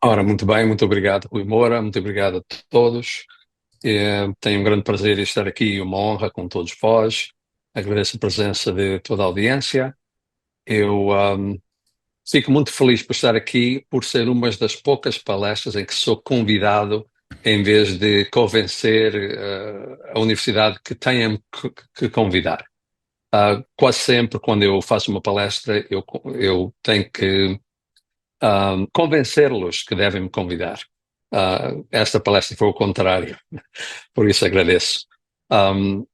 Ora, muito bem, muito obrigado, Rui Moura, muito obrigado a todos. Tenho um grande prazer em estar aqui e uma honra com todos vós. Agradeço a presença de toda a audiência. Eu fico muito feliz por estar aqui, por ser uma das poucas palestras em que sou convidado em vez de convencer a universidade que tenha que convidar. Quase sempre, quando eu faço uma palestra, eu tenho que convencê-los que devem me convidar. Esta palestra foi o contrário, por isso agradeço. Um,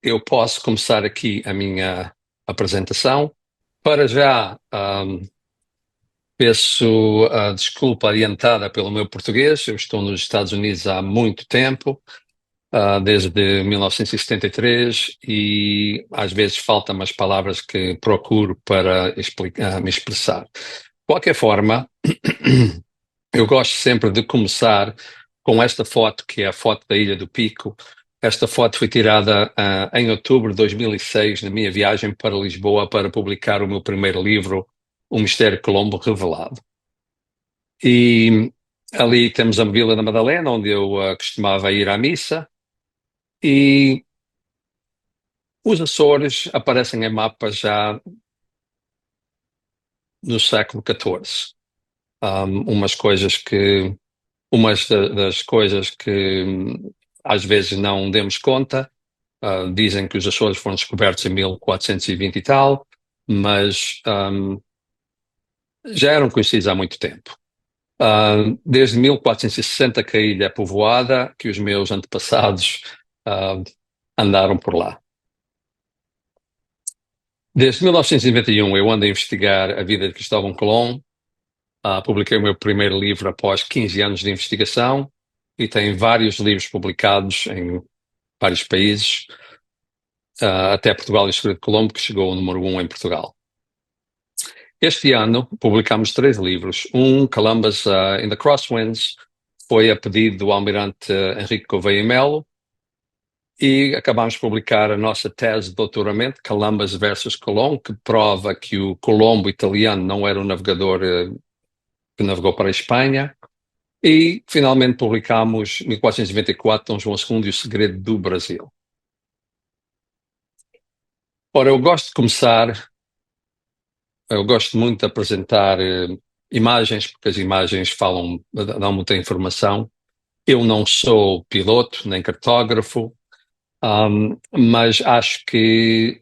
eu posso começar aqui a minha apresentação. Para já, peço desculpa adiantada pelo meu português. Eu estou nos Estados Unidos há muito tempo, desde 1973, e às vezes faltam as palavras que procuro para me expressar. De qualquer forma, eu gosto sempre de começar com esta foto, que é a foto da Ilha do Pico. Esta foto foi tirada em outubro de 2006, na minha viagem para Lisboa, para publicar o meu primeiro livro, O Mistério de Colombo Revelado. E ali temos a Vila da Madalena, onde eu costumava ir à missa, e os Açores aparecem em mapas já no século XIV. Das coisas que às vezes não demos conta. Dizem que os Açores foram descobertos em 1420 e tal, mas já eram conhecidos há muito tempo. Desde 1460 que a ilha é povoada, que os meus antepassados ah, andaram por lá. Desde 1991 eu ando a investigar a vida de Cristóvão Colombo. Publiquei o meu primeiro livro após 15 anos de investigação e tenho vários livros publicados em vários países, até Portugal e Estreito de Colombo, que chegou ao número 1 em Portugal. Este ano publicamos 3 livros. Columbus in the Crosswinds, foi a pedido do almirante Henrique Gouveia e Melo, e acabamos de publicar a nossa tese de doutoramento, Columbus versus Colombo, que prova que o Colombo italiano não era o navegador que navegou para a Espanha. E finalmente publicamos 1494, Dom João II e o Segredo do Brasil. Ora, eu gosto muito de apresentar imagens, porque as imagens dão muita informação. Eu não sou piloto nem cartógrafo, mas acho que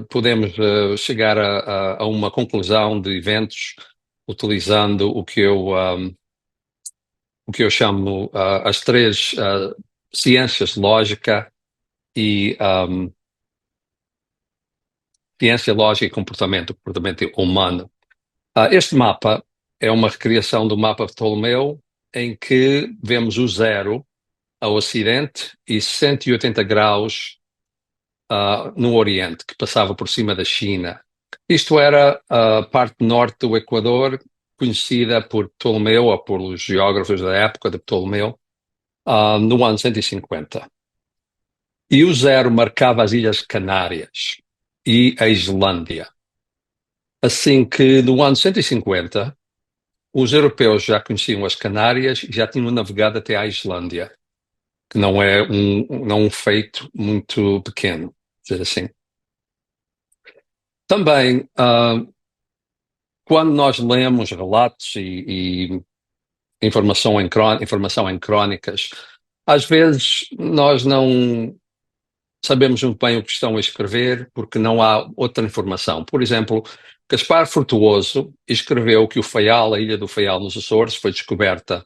podemos chegar a uma conclusão de eventos utilizando o que eu chamo as três ciências: lógica e ciência, lógica e comportamento humano. Este mapa é uma recriação do mapa de Ptolomeu, em que vemos o zero ao ocidente e 180 graus no oriente, que passava por cima da China. Isto era a parte norte do Equador, conhecida por Ptolomeu, ou pelos geógrafos da época de Ptolomeu, no ano 150. E o zero marcava as Ilhas Canárias e a Islândia. Assim que no ano 150, os europeus já conheciam as Canárias e já tinham navegado até à Islândia, que não um feito muito pequeno, dizer assim. Também, quando nós lemos relatos e informação em crónicas, às vezes nós não sabemos muito bem o que estão a escrever porque não há outra informação. Por exemplo, Gaspar Frutuoso escreveu que o Faial, a ilha do Faial nos Açores, foi descoberta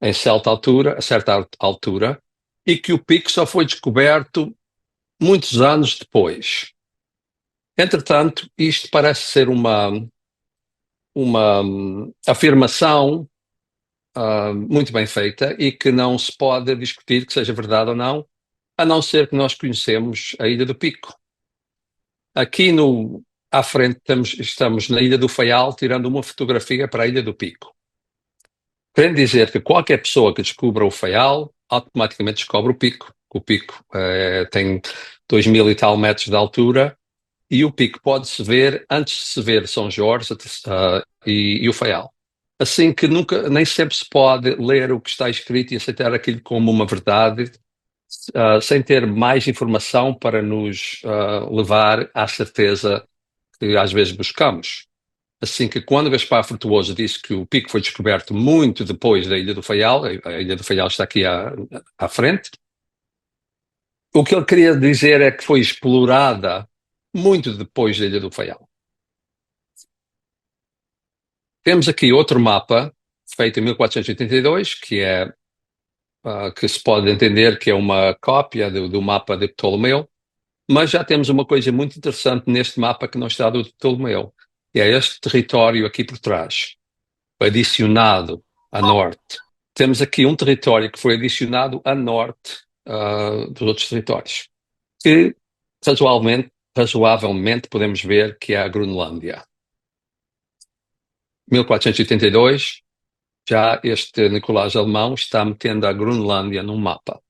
em a certa altura, e que o pico só foi descoberto muitos anos depois. Entretanto, isto parece ser uma afirmação muito bem feita e que não se pode discutir que seja verdade ou não, a não ser que nós conhecemos a Ilha do Pico. Aqui à frente estamos na Ilha do Faial, tirando uma fotografia para a Ilha do Pico. Querendo dizer que qualquer pessoa que descubra o Faial automaticamente descobre o Pico. O Pico tem 2000 e tal metros de altura, e o Pico pode-se ver antes de se ver São Jorge e o Faial. assim que nunca, nem sempre se pode ler o que está escrito e aceitar aquilo como uma verdade, sem ter mais informação para nos levar à certeza que às vezes buscamos. Assim que quando Gaspar Frutuoso disse que o pico foi descoberto muito depois da Ilha do Faial, a Ilha do Faial está aqui à frente, o que ele queria dizer é que foi explorada muito depois da Ilha do Faial. Temos aqui outro mapa, feito em 1482, que se pode entender que é uma cópia do mapa de Ptolomeu, mas já temos uma coisa muito interessante neste mapa que não está do Ptolomeu, e é este território aqui por trás, adicionado a norte. Temos aqui um território que foi adicionado a norte dos outros territórios, que razoavelmente podemos ver que é a Groenlândia. 1482, já este Nicolás Alemão está metendo a Groenlândia no mapa.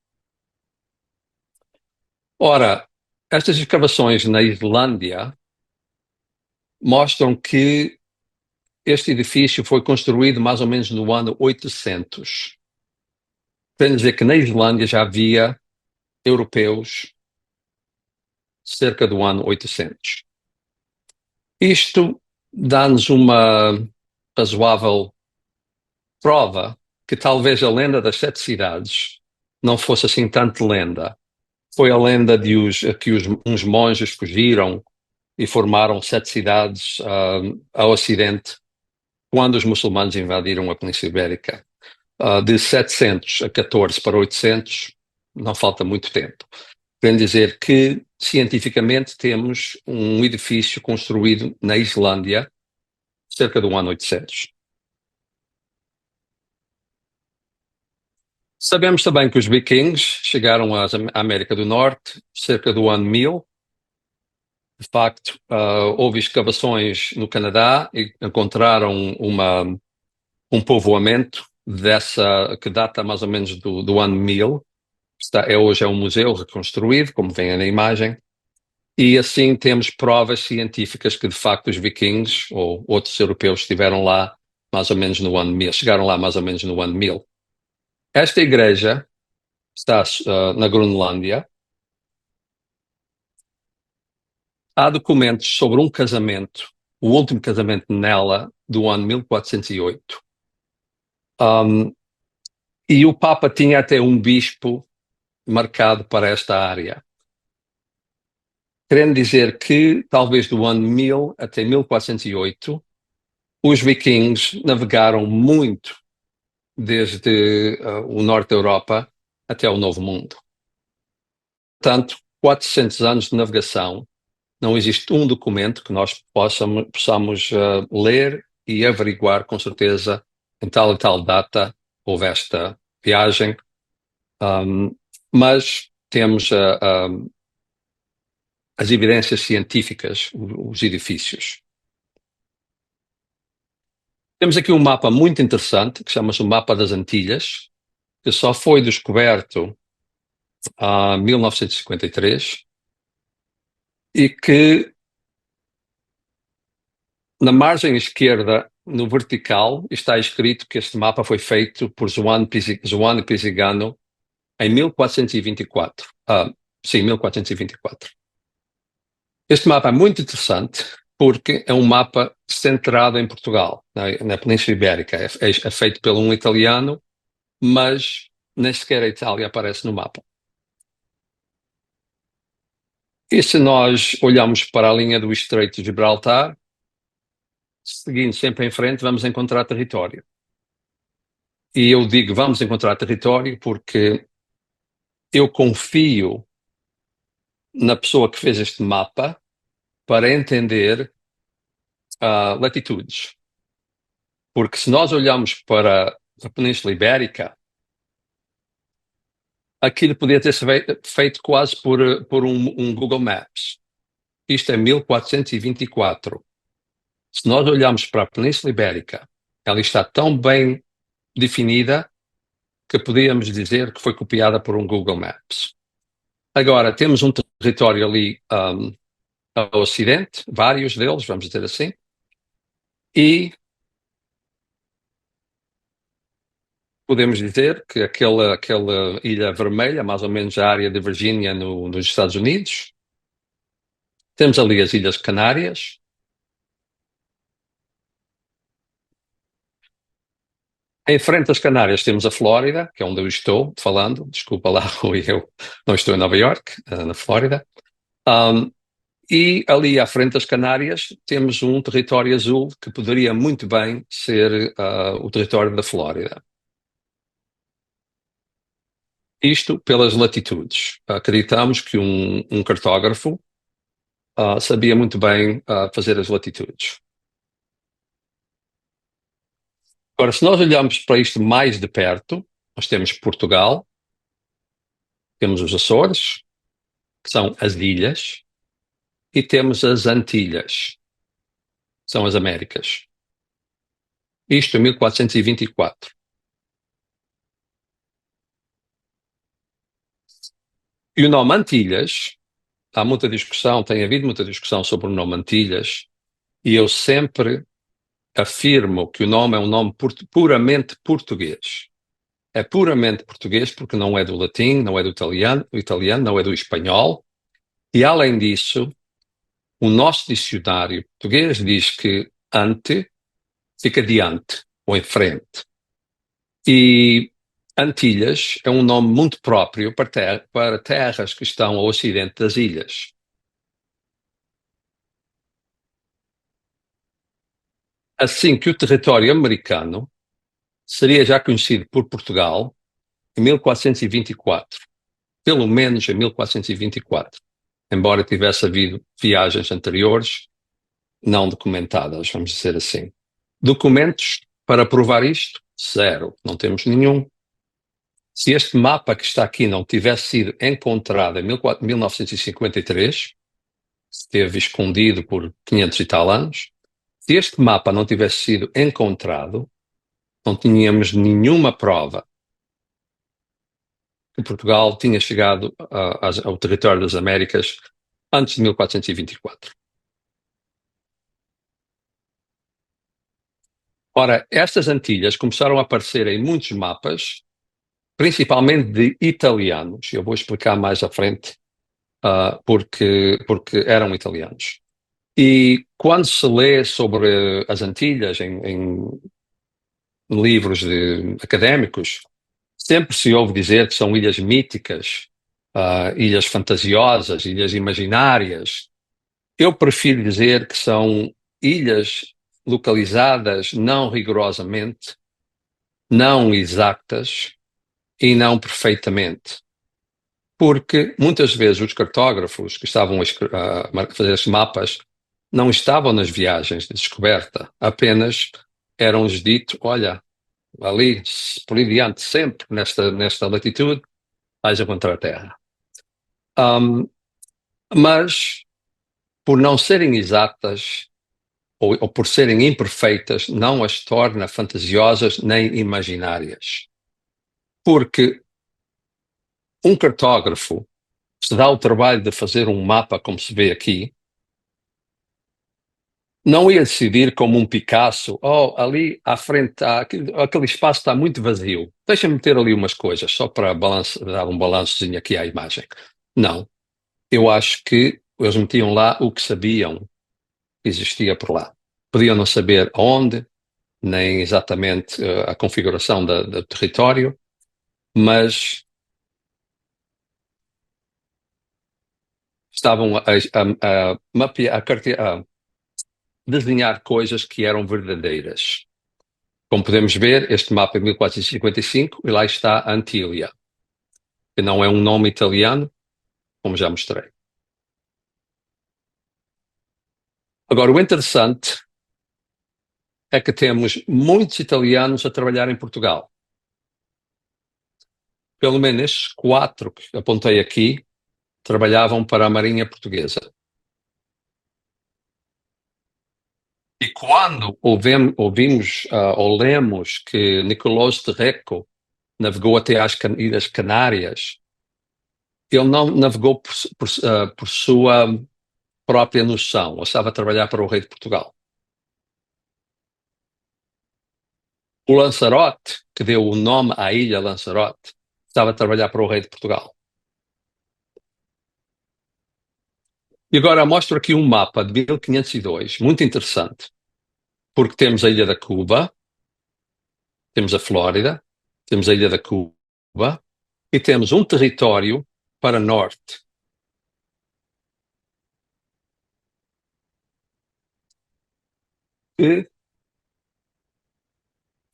Ora, estas escavações na Islândia mostram que este edifício foi construído mais ou menos no ano 800. Quer dizer que na Islândia já havia europeus cerca do ano 800. Isto dá-nos uma razoável prova que talvez a lenda das sete cidades não fosse assim tanto lenda. Foi a lenda de que uns monges fugiram e formaram sete cidades ao ocidente quando os muçulmanos invadiram a Península Ibérica. De 700 a 14 para 800, não falta muito tempo. Quer dizer que, cientificamente, temos um edifício construído na Islândia cerca do ano 800. Sabemos também que os vikings chegaram à América do Norte cerca do ano 1000. De facto, houve escavações no Canadá e encontraram um povoamento que data mais ou menos do ano 1000. Hoje é um museu reconstruído, como vem na imagem, e assim temos provas científicas que de facto os vikings ou outros europeus estiveram lá mais ou menos no ano 1000, chegaram lá mais ou menos no ano 1000. Esta igreja está na Groenlândia. Há documentos sobre um casamento, o último casamento nela, do ano 1408. E o Papa tinha até um bispo marcado para esta área. Querendo dizer que, talvez do ano 1000 até 1408, os vikings navegaram muito desde o norte da Europa até o Novo Mundo. Portanto, 400 anos de navegação, não existe um documento que nós possamos ler e averiguar com certeza em tal e tal data houve esta viagem, mas temos as evidências científicas, os edifícios. Temos aqui um mapa muito interessante, que chama-se o Mapa das Antilhas, que só foi descoberto em 1953 e que na margem esquerda, no vertical, está escrito que este mapa foi feito por João Pisigano em 1424. Sim, 1424. Este mapa é muito interessante porque é um mapa centrado em Portugal, na Península Ibérica. É feito por um italiano, mas nem sequer a Itália aparece no mapa. E se nós olharmos para a linha do Estreito de Gibraltar, seguindo sempre em frente, vamos encontrar território. E eu digo vamos encontrar território porque eu confio na pessoa que fez este mapa para entender latitudes. Porque se nós olharmos para a Península Ibérica, aquilo podia ter sido feito quase por um Google Maps. Isto é 1424. Se nós olharmos para a Península Ibérica, ela está tão bem definida que podíamos dizer que foi copiada por um Google Maps. Agora, temos um território ali ao ocidente, vários deles, vamos dizer assim, e podemos dizer que aquela ilha vermelha, mais ou menos a área de Virgínia nos Estados Unidos. Temos ali as Ilhas Canárias. Em frente às Canárias temos a Flórida, que é onde eu estou falando. Desculpa lá, Rui, eu não estou em Nova York, na Flórida. Um, e ali à frente das Canárias temos um território azul que poderia muito bem ser o território da Flórida. Isto pelas latitudes. Acreditamos que um cartógrafo sabia muito bem fazer as latitudes. Agora, se nós olharmos para isto mais de perto, nós temos Portugal, temos os Açores, que são as ilhas, e temos as Antilhas, que são as Américas. Isto em 1424. E o nome Antilhas, há muita discussão, tem havido muita discussão sobre o nome Antilhas, e eu sempre afirmo que o nome é um nome puramente português. É puramente português porque não é do latim, não é do italiano não é do espanhol. E além disso, o nosso dicionário português diz que ante fica diante ou em frente. E Antilhas é um nome muito próprio para terras que estão ao ocidente das ilhas. Assim que o território americano seria já conhecido por Portugal em 1424, pelo menos em 1424, embora tivesse havido viagens anteriores não documentadas, vamos dizer assim. Documentos para provar isto? Zero, não temos nenhum. Se este mapa que está aqui não tivesse sido encontrado em 1953, esteve escondido por 500 e tal anos, se este mapa não tivesse sido encontrado, não tínhamos nenhuma prova que Portugal tinha chegado ao território das Américas antes de 1424. Ora, estas Antilhas começaram a aparecer em muitos mapas, principalmente de italianos. Eu vou explicar mais à frente porque eram italianos. E quando se lê sobre as Antilhas em livros académicos, sempre se ouve dizer que são ilhas míticas, ilhas fantasiosas, ilhas imaginárias. Eu prefiro dizer que são ilhas localizadas não rigorosamente, não exatas e não perfeitamente. Porque muitas vezes os cartógrafos que estavam a fazer esses mapas não estavam nas viagens de descoberta, apenas eram-lhes dito, olha, ali, por aí diante, sempre nesta latitude, vais encontrar a Terra. Mas, por não serem exatas, ou por serem imperfeitas, não as torna fantasiosas nem imaginárias. Porque um cartógrafo se dá o trabalho de fazer um mapa como se vê aqui, não ia decidir como um Picasso, ali à frente, aquele espaço está muito vazio, deixa-me meter ali umas coisas, só para dar um balançozinho aqui à imagem. Não, eu acho que eles metiam lá o que sabiam que existia por lá. Podiam não saber onde, nem exatamente a configuração do território, mas estavam a mapear, a desenhar coisas que eram verdadeiras. Como podemos ver, este mapa é 1455 e lá está Antília, que não é um nome italiano, como já mostrei. Agora, o interessante é que temos muitos italianos a trabalhar em Portugal. Pelo menos estes 4 que apontei aqui trabalhavam para a Marinha Portuguesa. E quando ouvimos ou lemos que Nicolás de Recco navegou até às Ilhas Canárias, ele não navegou por sua própria noção, ou estava a trabalhar para o rei de Portugal. O Lanzarote, que deu o nome à ilha Lanzarote, estava a trabalhar para o rei de Portugal. E agora mostro aqui um mapa de 1502, muito interessante, porque temos a ilha da Cuba, temos a Flórida, temos a ilha da Cuba e temos um território para norte, que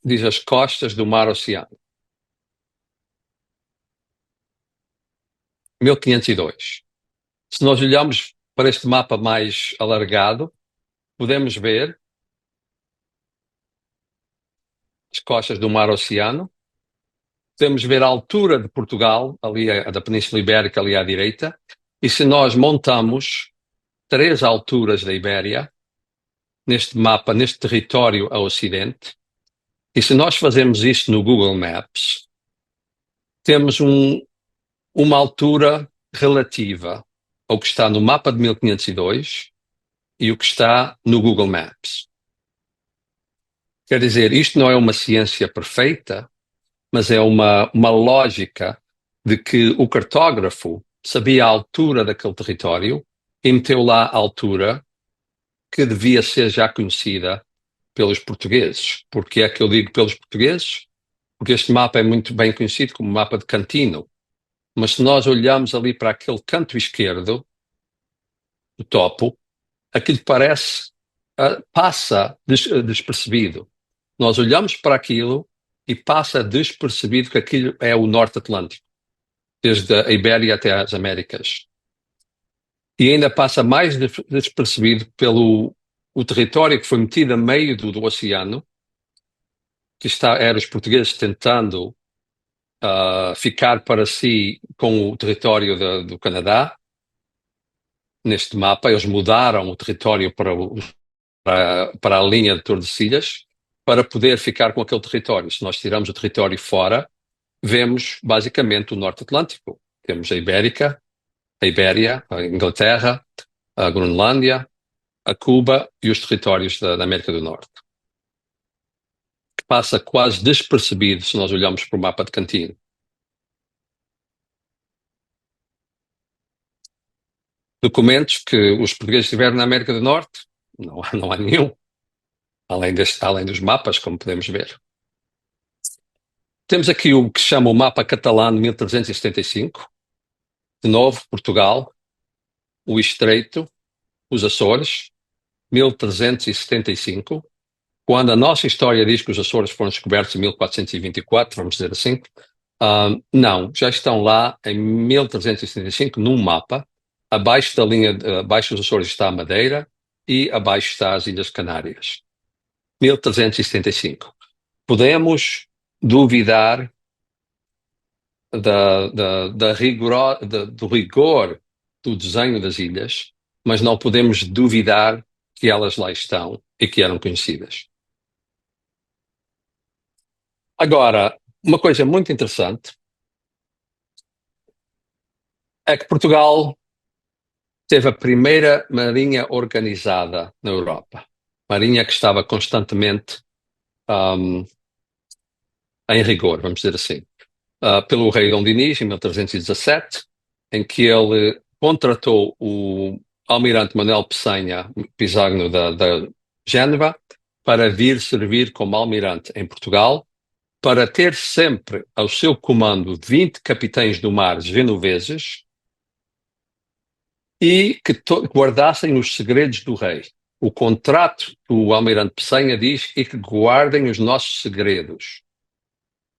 diz as costas do Mar Oceano. 1502. Se nós olharmos para este mapa mais alargado, podemos ver as costas do Mar Oceano, podemos ver a altura de Portugal, ali da Península Ibérica, ali à direita, e se nós montamos três alturas da Ibéria, neste mapa, neste território a ocidente, e se nós fazermos isto no Google Maps, temos uma altura relativa ao que está no mapa de 1502 e o que está no Google Maps. Quer dizer, isto não é uma ciência perfeita, mas é uma lógica de que o cartógrafo sabia a altura daquele território e meteu lá a altura que devia ser já conhecida pelos portugueses. Porque é que eu digo pelos portugueses? Porque este mapa é muito bem conhecido como mapa de Cantino. Mas se nós olharmos ali para aquele canto esquerdo, o topo, aquilo parece, passa despercebido. Nós olhamos para aquilo e passa despercebido que aquilo é o Norte Atlântico, desde a Ibéria até as Américas. E ainda passa mais despercebido pelo o território que foi metido a meio do oceano, que eram os portugueses tentando ficar para si com o território do Canadá. Neste mapa, eles mudaram o território para a linha de Tordesilhas para poder ficar com aquele território. Se nós tirarmos o território fora, vemos basicamente o Norte Atlântico. Temos a Ibérica, a Ibéria, a Inglaterra, a Groenlândia, a Cuba e os territórios da América do Norte. Que passa quase despercebido se nós olharmos para o mapa de Cantino. Documentos que os portugueses tiveram na América do Norte, não há nenhum, além dos mapas, como podemos ver. Temos aqui o que se chama o mapa catalano 1375, de novo, Portugal, o Estreito, os Açores, 1375, quando a nossa história diz que os Açores foram descobertos em 1424, vamos dizer assim. Não, já estão lá em 1375 num mapa. Abaixo da linha, abaixo dos Açores está a Madeira e abaixo está as Ilhas Canárias. 1375. Podemos duvidar do rigor do desenho das ilhas, mas não podemos duvidar que elas lá estão e que eram conhecidas. Agora, uma coisa muito interessante é que Portugal teve a primeira marinha organizada na Europa. Marinha que estava constantemente em rigor, vamos dizer assim. Pelo rei Dom Dinis, em 1317, em que ele contratou o almirante Manuel Pessanha Pisagno da Génova para vir servir como almirante em Portugal, para ter sempre ao seu comando 20 capitães do mar genoveses e que guardassem os segredos do rei. O contrato do almirante Pessanha diz e que guardem os nossos segredos.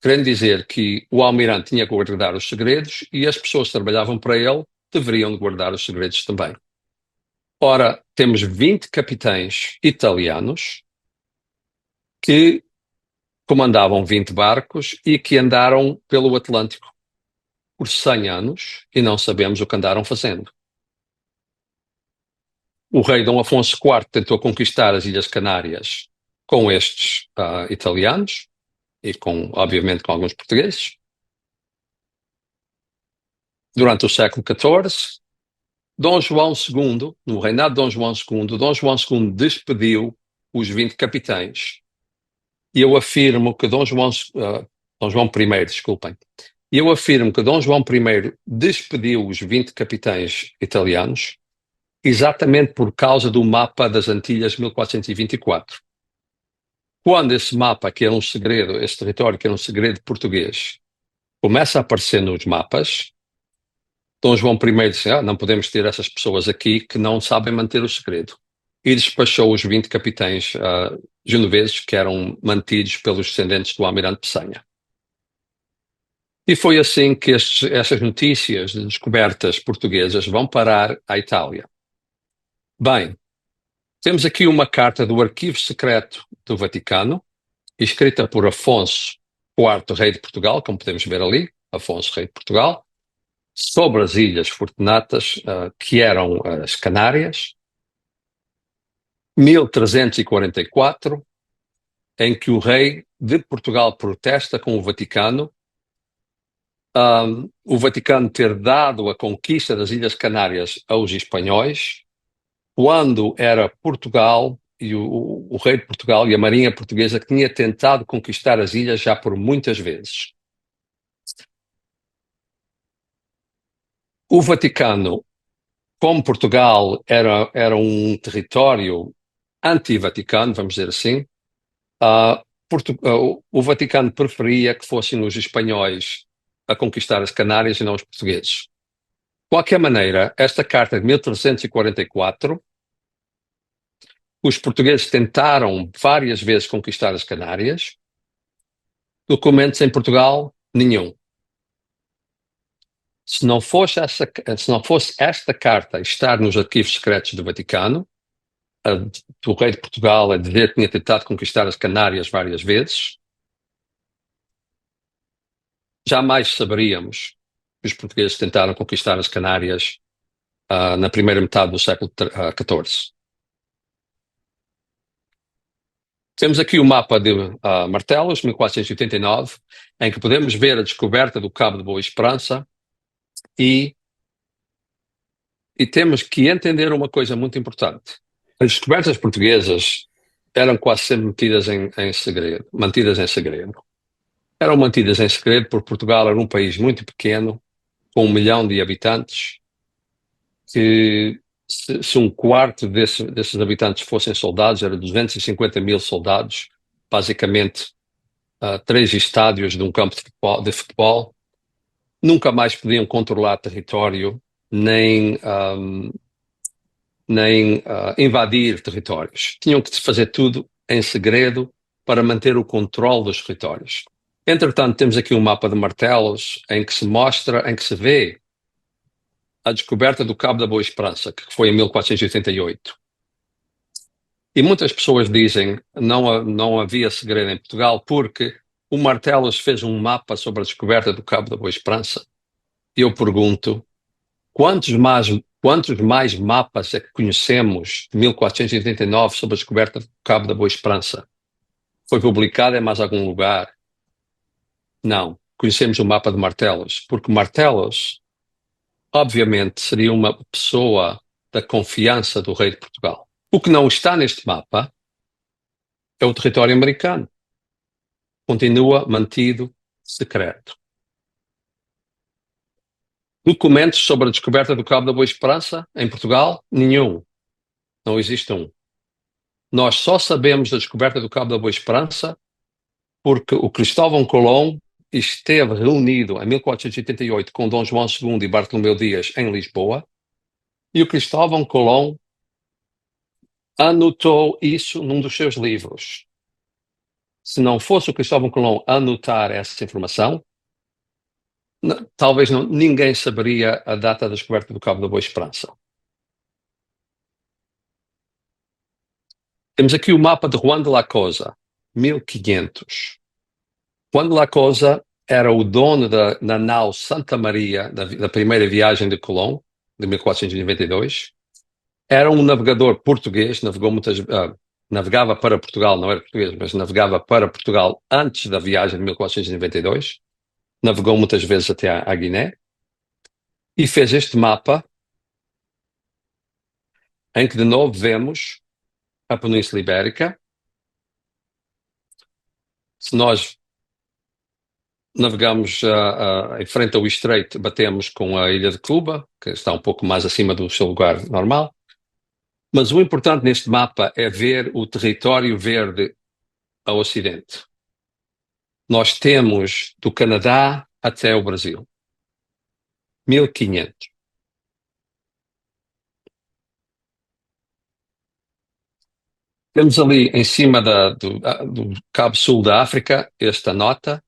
Querendo dizer que o almirante tinha que guardar os segredos e as pessoas que trabalhavam para ele deveriam guardar os segredos também. Ora, temos 20 capitães italianos que comandavam 20 barcos e que andaram pelo Atlântico por 100 anos e não sabemos o que andaram fazendo. O rei Dom Afonso IV tentou conquistar as Ilhas Canárias com estes italianos e, obviamente, com alguns portugueses. Durante o século XIV, Dom João II, no reinado de Dom João II, Dom João II despediu os 20 capitães E eu afirmo que Dom João I, desculpem, e eu afirmo que Dom João I despediu os 20 capitães italianos exatamente por causa do mapa das Antilhas 1424. Quando esse mapa, que era um segredo, esse território que era um segredo português, começa a aparecer nos mapas, Dom João I disse, não podemos ter essas pessoas aqui que não sabem manter o segredo. E despachou os 20 capitães genoveses que eram mantidos pelos descendentes do Almirante Pessanha. E foi assim que essas notícias de descobertas portuguesas vão parar à Itália. Bem, temos aqui uma carta do Arquivo Secreto do Vaticano, escrita por Afonso IV, rei de Portugal, como podemos ver ali, Afonso, rei de Portugal, sobre as Ilhas Fortunatas, que eram as Canárias, 1344, em que o rei de Portugal protesta com o Vaticano, o Vaticano ter dado a conquista das Ilhas Canárias aos espanhóis, quando era Portugal e o rei de Portugal e a marinha portuguesa que tinha tentado conquistar as ilhas já por muitas vezes. O Vaticano, como Portugal era um território anti-Vaticano, vamos dizer assim, o Vaticano preferia que fossem os espanhóis a conquistar as Canárias e não os portugueses. De qualquer maneira, esta carta de 1344, os portugueses tentaram várias vezes conquistar as Canárias, documentos em Portugal, nenhum. Se não fosse esta carta estar nos arquivos secretos do Vaticano, do rei de Portugal a dizer que tinha tentado conquistar as Canárias várias vezes, jamais saberíamos que os portugueses tentaram conquistar as Canárias na primeira metade do século XIV. Temos aqui o mapa de Martelos, 1489, em que podemos ver a descoberta do Cabo de Boa Esperança e temos que entender uma coisa muito importante. As descobertas portuguesas eram quase sempre mantidas em segredo. Eram mantidas em segredo porque Portugal era um país muito pequeno, com 1 milhão de habitantes, que se um quarto desses habitantes fossem soldados, era 250 mil soldados, basicamente 3 estádios de um campo de futebol, nunca mais podiam controlar território, nem invadir territórios. Tinham que fazer tudo em segredo para manter o controle dos territórios. Entretanto, temos aqui um mapa de Martelos em que se vê a descoberta do Cabo da Boa Esperança, que foi em 1488. E muitas pessoas dizem que não havia segredo em Portugal porque o Martelos fez um mapa sobre a descoberta do Cabo da Boa Esperança. E eu pergunto, quantos mais mapas é que conhecemos de 1489 sobre a descoberta do Cabo da Boa Esperança? Foi publicado em mais algum lugar? Não. Conhecemos o mapa de Martelos, porque Martelos, obviamente, seria uma pessoa da confiança do rei de Portugal. O que não está neste mapa é o território americano. Continua mantido secreto. Documentos sobre a descoberta do Cabo da Boa Esperança em Portugal? Nenhum. Não existe um. Nós só sabemos da descoberta do Cabo da Boa Esperança porque o Cristóvão Colombo esteve reunido em 1488 com Dom João II e Bartolomeu Dias em Lisboa, e o Cristóvão Colombo anotou isso num dos seus livros. Se não fosse o Cristóvão Colombo anotar essa informação, talvez ninguém saberia a data da descoberta do Cabo da Boa Esperança. Temos aqui o mapa de Juan de la Cosa, 1500. Juan de la Cosa era o dono da nau Santa Maria, da primeira viagem de Colombo, de 1492. Era um navegador português, navegava para Portugal, não era português, mas navegava para Portugal antes da viagem de 1492. Navegou muitas vezes até à Guiné. E fez este mapa, em que de novo vemos a Península Ibérica, Se nós navegamos em frente ao estreito, batemos com a ilha de Cuba, que está um pouco mais acima do seu lugar normal. Mas o importante neste mapa é ver o território verde ao ocidente. Nós temos do Canadá até o Brasil. 1500. Temos ali em cima do Cabo Sul da África esta nota.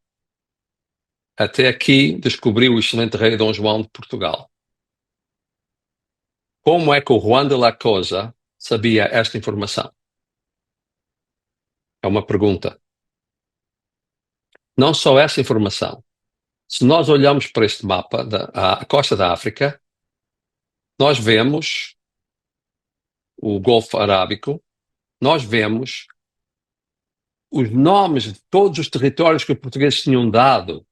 Até aqui descobriu o excelente rei Dom João de Portugal. Como é que o Juan de la Cosa sabia esta informação? É uma pergunta. Não só essa informação. Se nós olhamos para este mapa da costa da África, nós vemos o Golfo Arábico, nós vemos os nomes de todos os territórios que os portugueses tinham dado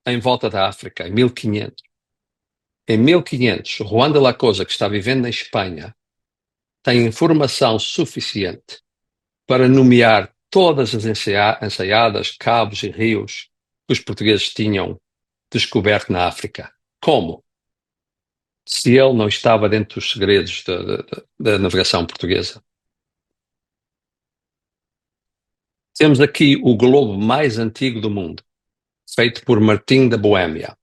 em volta da África, em 1500. Em 1500, Juan de la Cosa, que está vivendo na Espanha, tem informação suficiente para nomear todas as ensaiadas, cabos e rios que os portugueses tinham descoberto na África. Como? Se ele não estava dentro dos segredos da navegação portuguesa. Temos aqui o globo mais antigo do mundo, feito por Martim da Boémia.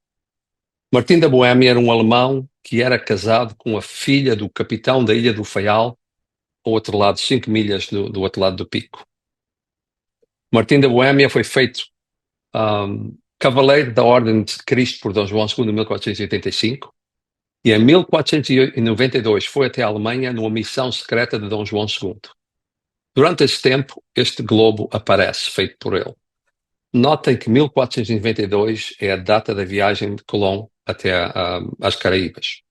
Martim da Boémia era um alemão que era casado com a filha do capitão da Ilha do Faial, ao outro lado, 5 milhas do outro lado do Pico. Martim da Boémia foi feito cavaleiro da Ordem de Cristo por Dom João II em 1485 e em 1492 foi até a Alemanha numa missão secreta de Dom João II. Durante esse tempo, este globo aparece, feito por ele. Notem que 1492 é a data da viagem de Colombo até às Caraíbas.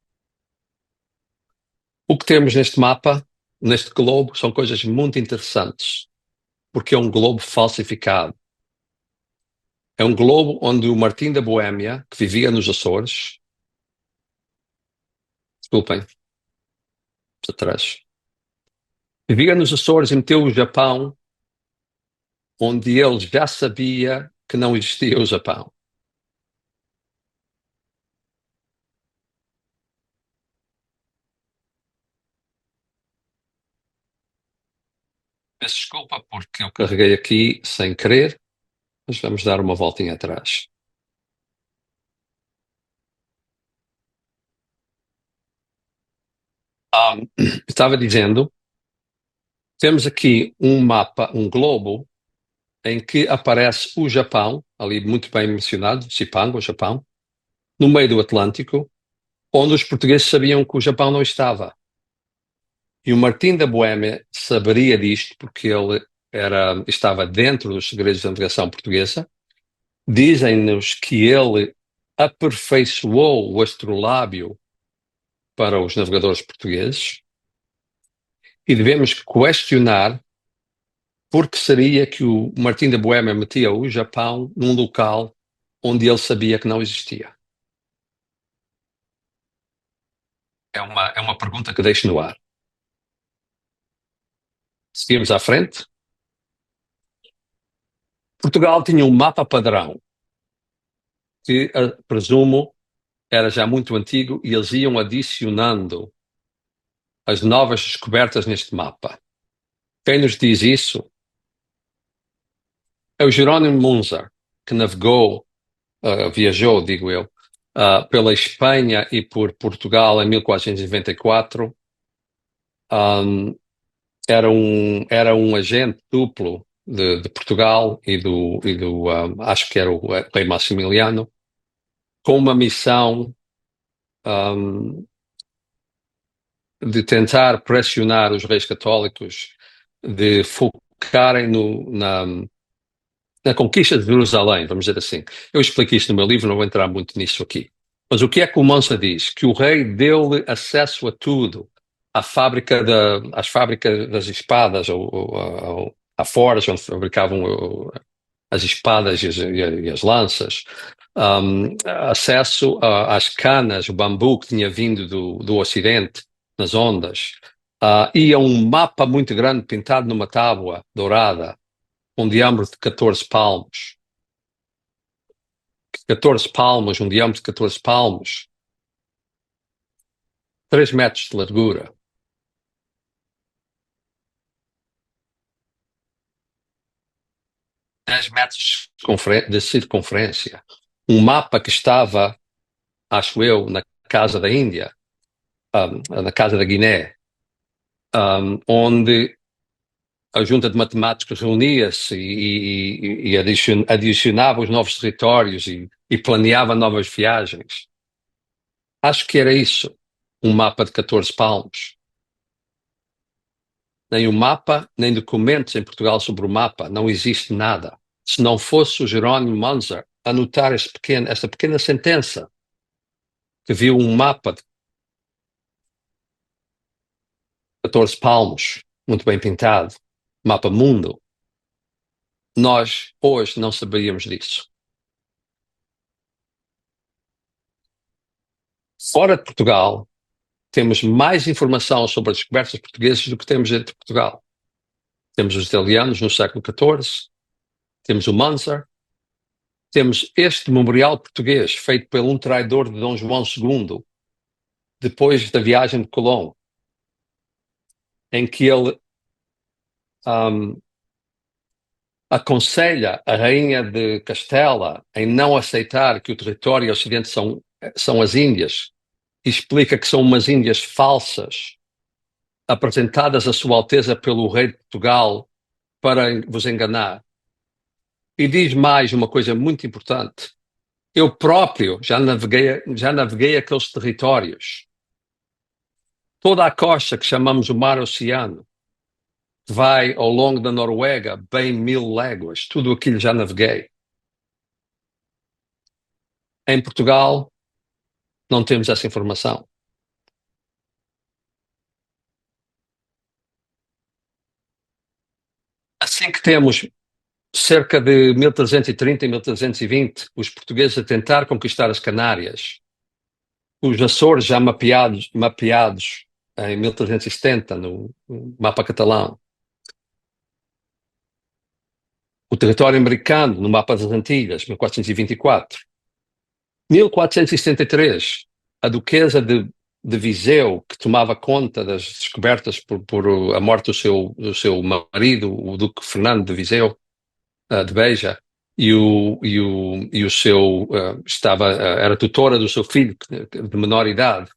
O que temos neste mapa, neste globo, são coisas muito interessantes, porque é um globo falsificado. É um globo onde o Martim da Boémia, que vivia nos Açores, desculpem, atrás, vivia nos Açores e meteu o Japão, onde ele já sabia que não existia o Japão. Peço desculpa porque eu carreguei aqui sem querer, mas vamos dar uma voltinha atrás. Estava dizendo, temos aqui um mapa, um globo, em que aparece o Japão, ali muito bem mencionado, Cipango, o Japão, no meio do Atlântico, onde os portugueses sabiam que o Japão não estava. E o Martim da Boémia saberia disto porque ele estava dentro dos segredos da navegação portuguesa. Dizem-nos que ele aperfeiçoou o astrolábio para os navegadores portugueses e devemos questionar por que seria que o Martim da Boémia metia o Japão num local onde ele sabia que não existia. É uma pergunta que deixo no ar. Seguimos à frente. Portugal tinha um mapa padrão que, presumo, era já muito antigo e eles iam adicionando as novas descobertas neste mapa. Quem nos diz isso é o Jerónimo Munzer, que navegou, viajou, digo eu, pela Espanha e por Portugal em 1494. Era um agente duplo de Portugal e do acho que era o rei Maximiliano, com uma missão de tentar pressionar os reis católicos de focarem na conquista de Jerusalém, vamos dizer assim. Eu explico isto no meu livro, não vou entrar muito nisso aqui. Mas o que é que o Mansa diz? Que o rei deu-lhe acesso a tudo, às fábricas das espadas, ou à forja onde fabricavam as espadas e as lanças, acesso às canas, o bambu que tinha vindo do Ocidente, nas ondas, e a um mapa muito grande pintado numa tábua dourada, um diâmetro de 14 palmos. 14 palmos, um diâmetro de 14 palmos. 3 metros de largura. De circunferência. Um mapa que estava, acho eu, na Casa da Índia, na Casa da Guiné, onde a junta de matemáticos reunia-se e adicionava os novos territórios e planeava novas viagens. Acho que era isso, um mapa de 14 palmos. Nem o mapa, nem documentos em Portugal sobre o mapa, não existe nada. Se não fosse o Jerónimo Manzer anotar esta pequena sentença, que viu um mapa de 14 palmos, muito bem pintado, mapa mundo, nós hoje não saberíamos disso. Fora de Portugal, temos mais informação sobre as descobertas portuguesas do que temos dentro de Portugal. Temos os italianos no século XIV, temos o Manzer, temos este memorial português feito por um traidor de Dom João II, depois da viagem de Colombo, em que ele aconselha a rainha de Castela em não aceitar que o território e o Ocidente são as Índias, e explica que são umas Índias falsas, apresentadas a Sua Alteza pelo rei de Portugal para vos enganar. E diz mais uma coisa muito importante. Eu próprio já naveguei aqueles territórios. Toda a costa que chamamos o Mar Oceano vai ao longo da Noruega bem 1000 léguas. Tudo aquilo já naveguei. Em Portugal, não temos essa informação. Assim que temos cerca de 1330 e 1320, os portugueses a tentar conquistar as Canárias, os Açores já mapeados em 1370 no mapa catalão, o território americano no mapa das Antilhas, 1424, 1473, a duquesa de Viseu, que tomava conta das descobertas por a morte do seu marido, o duque Fernando de Viseu, de Beja, e o seu era tutora do seu filho de menor idade.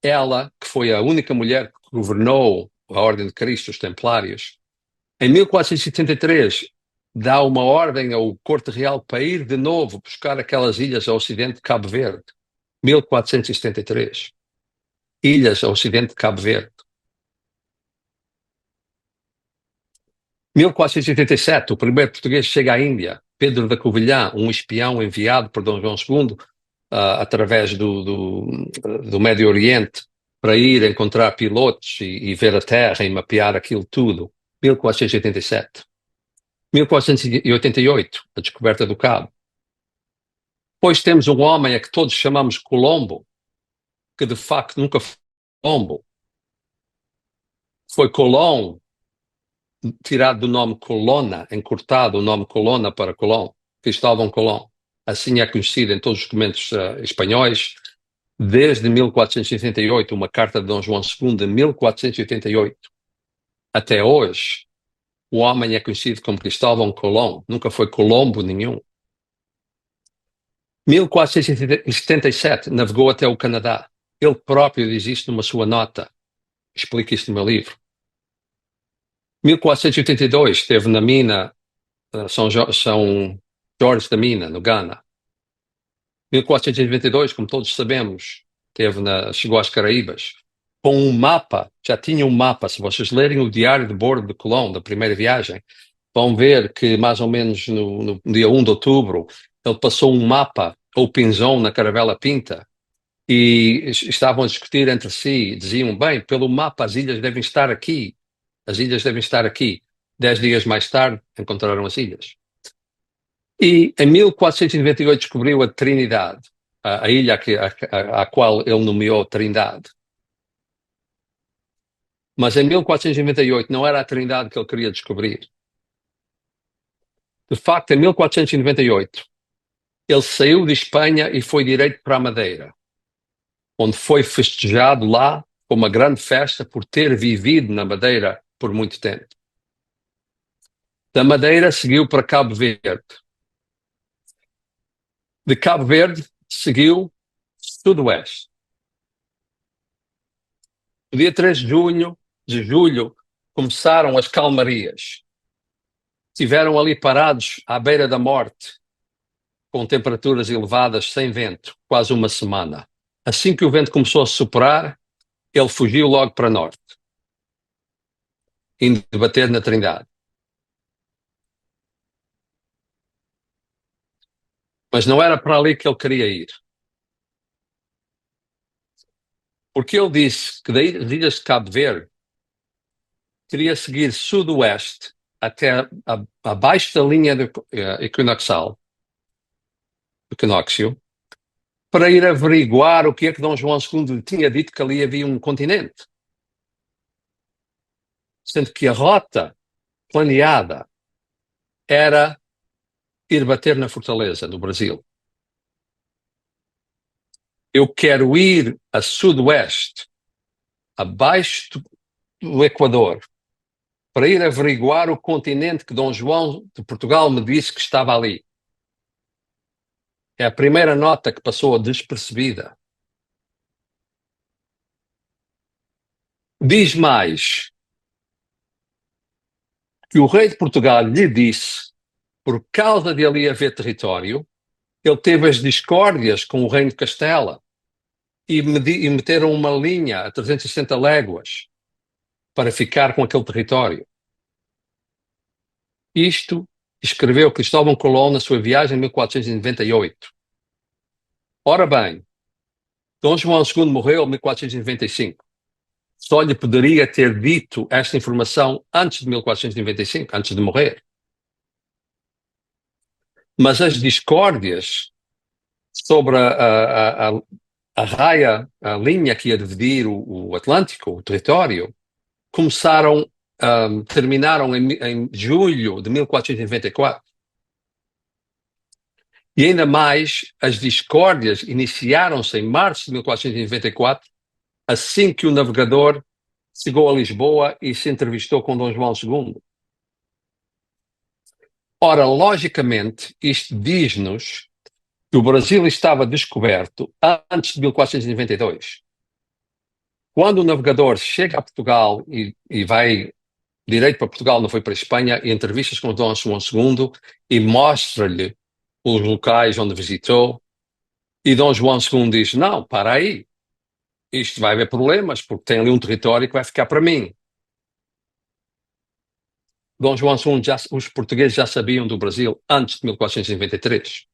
Ela, que foi a única mulher que governou a Ordem de Cristo, os Templários, em 1473 dá uma ordem ao Corte Real para ir de novo buscar aquelas ilhas ao ocidente de Cabo Verde. 1473. Ilhas ao ocidente de Cabo Verde. 1487, o primeiro português chega à Índia, Pedro da Covilhã, um espião enviado por Dom João II através do Médio Oriente para ir encontrar pilotos e ver a terra e mapear aquilo tudo. 1487. 1488, a descoberta do Cabo. Depois temos um homem a que todos chamamos Colombo, que de facto nunca foi Colombo. Foi Colón, tirado do nome Colonna, encurtado o nome Colonna para Colón, Cristóvão Colón. Assim é conhecido em todos os documentos espanhóis, desde 1488, uma carta de Dom João II de 1488, até hoje, o homem é conhecido como Cristóvão Colón, nunca foi Colombo nenhum. 1477, navegou até o Canadá. Ele próprio diz isto numa sua nota. Explica isto no meu livro. 1482, esteve na mina São Jorge da Mina, no Ghana. 1492, como todos sabemos, chegou às Caraíbas. Com um mapa, já tinha um mapa. Se vocês lerem o diário de bordo de Colón, da primeira viagem, vão ver que mais ou menos no dia 1 de outubro, ele passou um mapa ou pinzão na caravela Pinta e estavam a discutir entre si, diziam, bem, pelo mapa as ilhas devem estar aqui. As ilhas devem estar aqui. 10 dias mais tarde, encontraram as ilhas. E em 1498 descobriu a Trinidade, a ilha à qual ele nomeou Trindade. Mas em 1498 não era a Trindade que ele queria descobrir. De facto, em 1498, ele saiu de Espanha e foi direito para a Madeira, onde foi festejado lá com uma grande festa por ter vivido na Madeira por muito tempo. Da Madeira seguiu para Cabo Verde. De Cabo Verde seguiu sudoeste. No dia 3 de julho, começaram as calmarias. Estiveram ali parados à beira da morte, com temperaturas elevadas, sem vento, quase uma semana. Assim que o vento começou a soprar, ele fugiu logo para norte, indo bater na Trindade. Mas não era para ali que ele queria ir. Porque ele disse que das ilhas de Cabo Verde queria seguir sudoeste até abaixo da linha equinoccial, equinócio, para ir averiguar o que é que Dom João II tinha dito, que ali havia um continente. Sendo que a rota planeada era ir bater na Fortaleza, no Brasil. Eu quero ir a sudoeste, abaixo do Equador, para ir averiguar o continente que Dom João de Portugal me disse que estava ali. É a primeira nota que passou despercebida. Diz mais que o rei de Portugal lhe disse, por causa de ali haver território, ele teve as discórdias com o reino de Castela e meteram uma linha a 360 léguas para ficar com aquele território. Isto escreveu Cristóvão Colón na sua viagem em 1498. Ora bem, Dom João II morreu em 1495. Só lhe poderia ter dito esta informação antes de 1495, antes de morrer. Mas as discórdias sobre a raia, a linha que ia dividir o Atlântico, o território, terminaram em julho de 1494. E ainda mais, as discórdias iniciaram-se em março de 1494, assim que o navegador chegou a Lisboa e se entrevistou com Dom João II. Ora, logicamente, isto diz-nos que o Brasil estava descoberto antes de 1492. Quando o navegador chega a Portugal e vai direito para Portugal, não foi para a Espanha, e entrevistas com Dom João II e mostra-lhe os locais onde visitou, e Dom João II diz, não, para aí, isto vai haver problemas, porque tem ali um território que vai ficar para mim. Dom João II, os portugueses já sabiam do Brasil antes de 1493.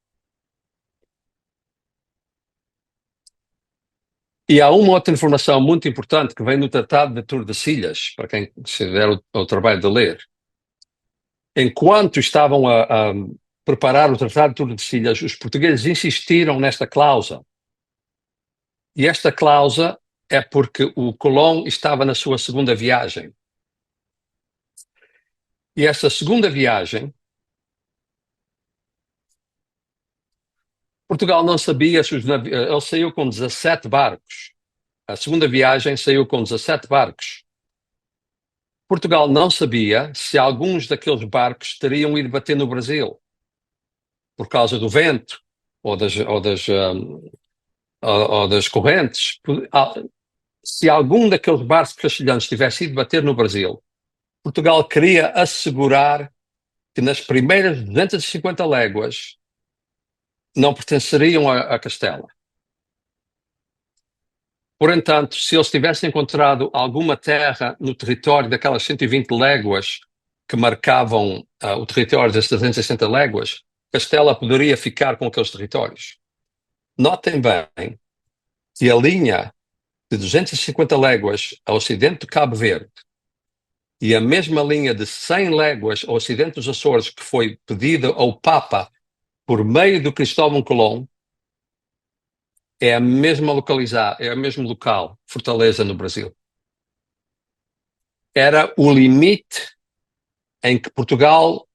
E há uma outra informação muito importante que vem no Tratado de Tordesilhas, para quem se der o trabalho de ler. Enquanto estavam a preparar o Tratado de Tordesilhas, os portugueses insistiram nesta cláusula. E esta cláusula é porque o Colón estava na sua segunda viagem. E essa segunda viagem, Portugal não sabia se ele saiu com 17 barcos. A segunda viagem saiu com 17 barcos. Portugal não sabia se alguns daqueles barcos teriam ido bater no Brasil por causa do vento ou das correntes. Se algum daqueles barcos castelhanos tivesse ido bater no Brasil, Portugal queria assegurar que nas primeiras 250 léguas não pertenceriam a Castela. Por entanto, se eles tivessem encontrado alguma terra no território daquelas 120 léguas que marcavam o território das 360 léguas, Castela poderia ficar com aqueles territórios. Notem bem que a linha de 250 léguas ao ocidente de Cabo Verde e a mesma linha de 100 léguas ao ocidente dos Açores que foi pedida ao Papa por meio do Cristóvão Colón é a mesma é o mesmo local, Fortaleza, no Brasil. Era o limite em que Portugal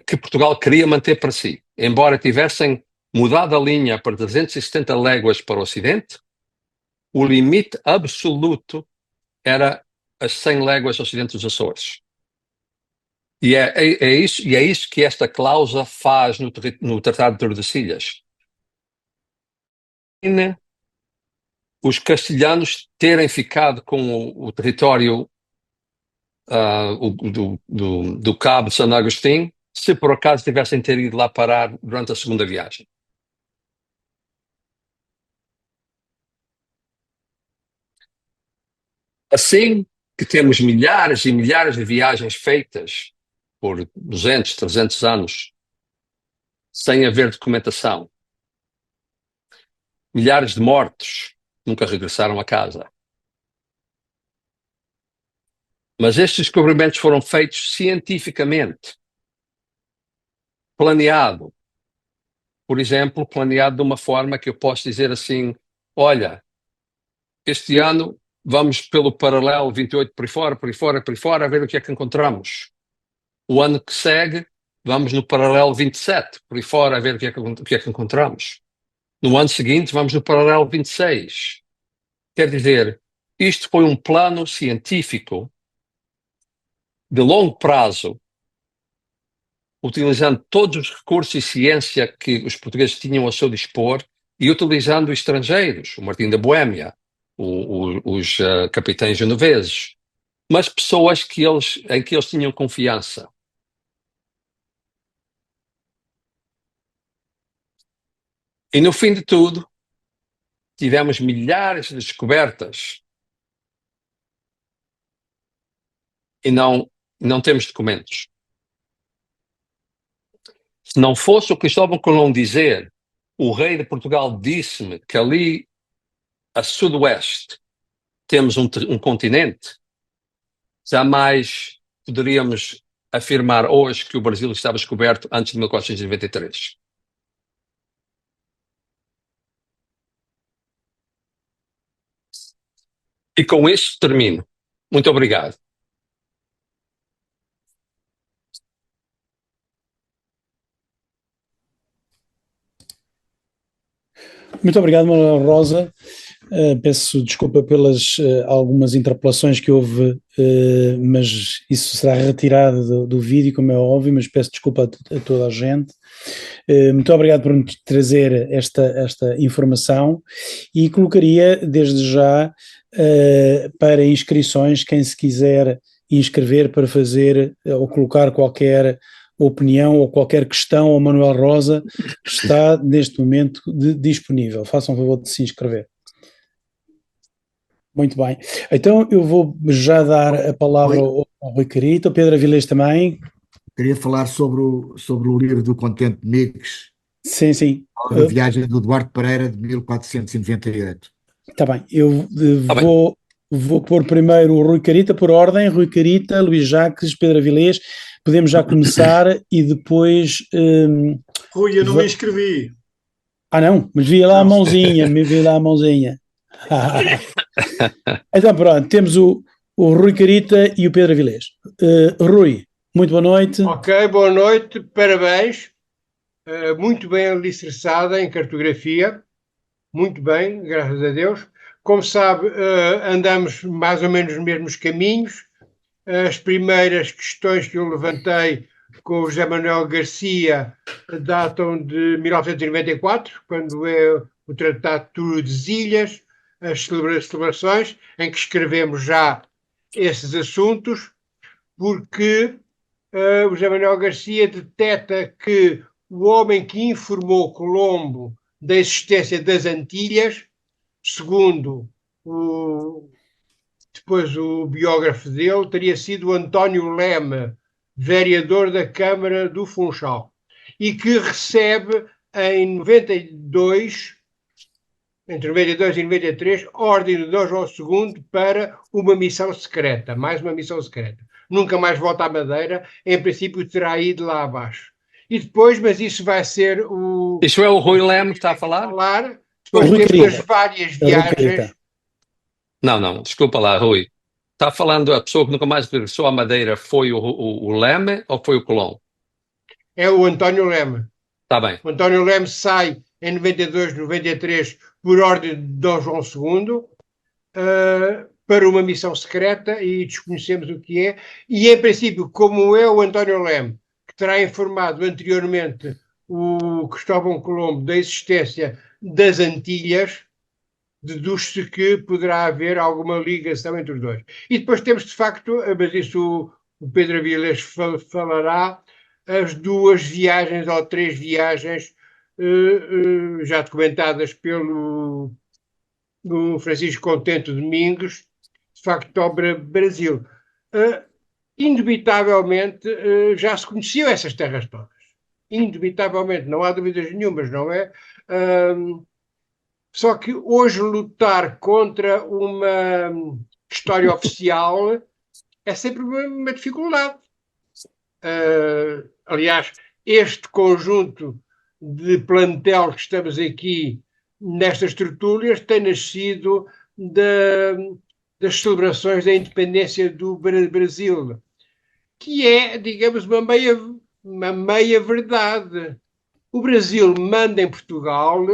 que Portugal queria manter para si. Embora tivessem mudado a linha para 370 léguas para o Ocidente, o limite absoluto era as 100 léguas ao Ocidente dos Açores. E é isso que esta cláusula faz no Tratado de Tordesilhas. Os castelhanos terem ficado com o território do Cabo de São Agostinho, se por acaso tivessem ter ido lá parar durante a segunda viagem. Assim que temos milhares e milhares de viagens feitas por 200, 300 anos sem haver documentação, milhares de mortos nunca regressaram a casa. Mas estes descobrimentos foram feitos cientificamente, planeado. Por exemplo, planeado de uma forma que eu posso dizer assim, olha, este ano vamos pelo paralelo 28 por aí fora, por aí fora, por aí fora, a ver o que é que encontramos. O ano que segue, vamos no paralelo 27, por aí fora, a ver o que é que encontramos. No ano seguinte, vamos no paralelo 26. Quer dizer, isto foi um plano científico de longo prazo, utilizando todos os recursos e ciência que os portugueses tinham a seu dispor e utilizando estrangeiros, o Martim da Boémia, os capitães genoveses, mas pessoas em que eles tinham confiança. E no fim de tudo, tivemos milhares de descobertas e não temos documentos. Se não fosse o Cristóvão Colombo dizer, o rei de Portugal disse-me que ali a sudoeste temos um continente, jamais poderíamos afirmar hoje que o Brasil estava descoberto antes de 1493. E com isso termino. Muito obrigado. Muito obrigado, Manuel Rosa. Peço desculpa pelas algumas interpelações que houve, mas isso será retirado do vídeo, como é óbvio, mas peço desculpa a toda a gente. Muito obrigado por me trazer esta informação e colocaria desde já para inscrições, quem se quiser inscrever para fazer ou colocar qualquer opinião ou qualquer questão ao Manuel Rosa, está neste momento disponível. Façam o favor de se inscrever. Muito bem. Então eu vou já dar a palavra ao Rui Carita, ao Pedro Avilés também. Queria falar sobre o livro do Contente de Migues. Sim, sim. A viagem do Duarte Pereira de 1498. Está bem. Eu vou pôr primeiro o Rui Carita, por ordem. Rui Carita, Luís Jacques, Pedro Avilés. Podemos já começar e depois... Rui, eu não me inscrevi. Ah, não? Mas vi lá a mãozinha, Então pronto, temos o Rui Carita e o Pedro Avilés. Rui, muito boa noite. Ok, boa noite, parabéns. Muito bem alicerçada em cartografia. Muito bem, graças a Deus. Como sabe, andamos mais ou menos nos mesmos caminhos. As primeiras questões que eu levantei com o José Manuel Garcia datam de 1994, quando é o Tratado de Tordesilhas, as celebrações, em que escrevemos já esses assuntos, porque o José Manuel Garcia detecta que o homem que informou Colombo da existência das Antilhas, segundo depois o biógrafo dele, teria sido António Leme, vereador da Câmara do Funchal, e que recebe em 92, entre 92 e 93, ordem de D. João II para uma missão secreta, mais uma missão secreta. Nunca mais volta à Madeira, em princípio terá ido lá abaixo. E depois, mas isso vai ser o... Isso é o Rui Leme que está a falar? Depois temos as várias viagens... Não, desculpa lá, Rui. Está falando a pessoa que nunca mais regressou à Madeira foi o Leme ou foi o Colombo? é o António Leme. Está bem. O António Leme sai em 92, 93, por ordem de Dom João II, para uma missão secreta, e desconhecemos o que é. E, em princípio, como é o António Leme, que terá informado anteriormente o Cristóvão Colombo da existência das Antilhas, deduz-se que poderá haver alguma ligação entre os dois. E depois temos, de facto, mas isso o Pedro Avilés falará, as 2 viagens ou 3 viagens já documentadas pelo Francisco Contento Domingos, de facto, ao Brasil. Indubitavelmente, já se conheciam essas terras todas. Indubitavelmente, não há dúvidas nenhumas, não é? Só que hoje lutar contra uma história oficial é sempre uma dificuldade. Aliás, este conjunto de plantel que estamos aqui nestas tertúlias tem nascido das celebrações da independência do Brasil, que é, digamos, uma meia verdade. O Brasil manda em Portugal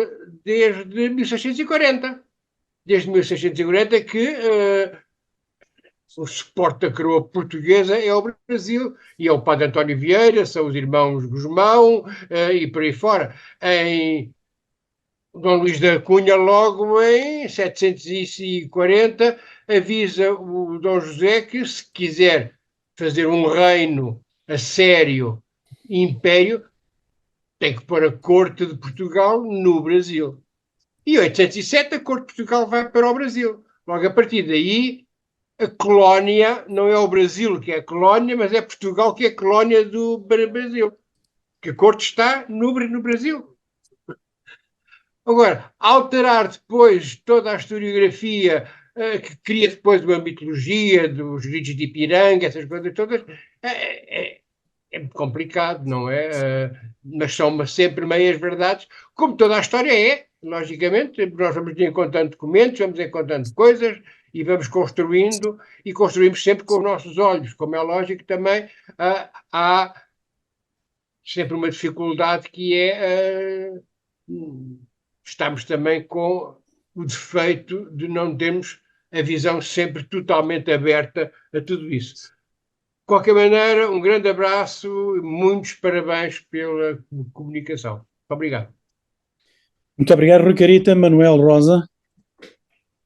desde 1640. Desde 1640 que o suporte da coroa portuguesa é o Brasil, e é o padre António Vieira, são os irmãos Gusmão, e por aí fora. Em Dom Luís da Cunha, logo em 740, avisa o Dom José que, se quiser fazer um reino a sério, império, tem que pôr a corte de Portugal no Brasil. E em 807 a corte de Portugal vai para o Brasil. Logo a partir daí, a colónia não é o Brasil que é a colónia, mas é Portugal que é a colónia do Brasil. Que a corte está no Brasil. Agora, alterar depois toda a historiografia, que cria depois uma mitologia dos gritos de Ipiranga, essas coisas todas, é complicado, não é? Mas são sempre meias verdades, como toda a história é, logicamente. Nós vamos encontrando documentos, vamos encontrando coisas e vamos construindo, e construímos sempre com os nossos olhos. Como é lógico, também há sempre uma dificuldade que é estamos também com o defeito de não termos a visão sempre totalmente aberta a tudo isso. De qualquer maneira, um grande abraço, muitos parabéns pela comunicação. Muito obrigado. Muito obrigado, Rui Carita. Manuel Rosa.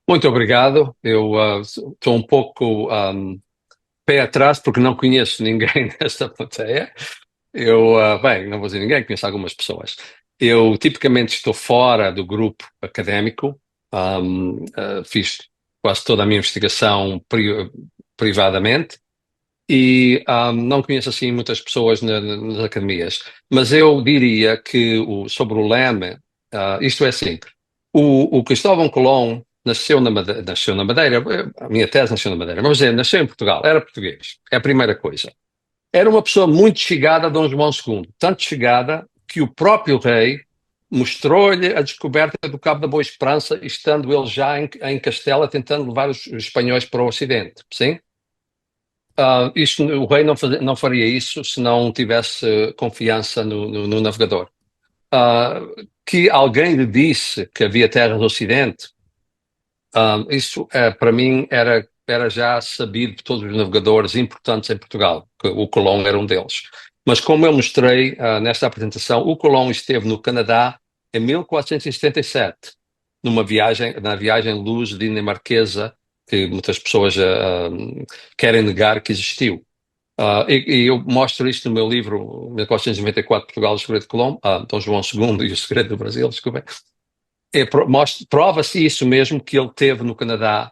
Muito obrigado. Eu estou um pouco pé atrás porque não conheço ninguém nesta plateia. Bem, não vou dizer ninguém, conheço algumas pessoas. Eu tipicamente estou fora do grupo académico. Fiz quase toda a minha investigação privadamente e não conheço assim muitas pessoas nas academias. Mas eu diria que sobre o Leme, isto é assim, o Cristóvão Colombo nasceu na Madeira, a minha tese nasceu na Madeira, mas nasceu em Portugal, era português, é a primeira coisa. Era uma pessoa muito chegada a Dom João II, tanto chegada que o próprio rei mostrou-lhe a descoberta do Cabo da Boa Esperança, estando ele já em Castela, tentando levar os espanhóis para o Ocidente, sim? O rei não faria isso se não tivesse confiança no navegador. Que alguém lhe disse que havia terras do Ocidente, isso para mim era já sabido por todos os navegadores importantes em Portugal, que o Colombo era um deles. Mas como eu mostrei nesta apresentação, o Colombo esteve no Canadá em 1477, na viagem luz dinamarquesa, que muitas pessoas querem negar que existiu. E eu mostro isto no meu livro, 1494, Portugal, o Segredo de Colombo, Dom João II e o Segredo do Brasil, desculpem. Prova-se isso mesmo, que ele teve no Canadá,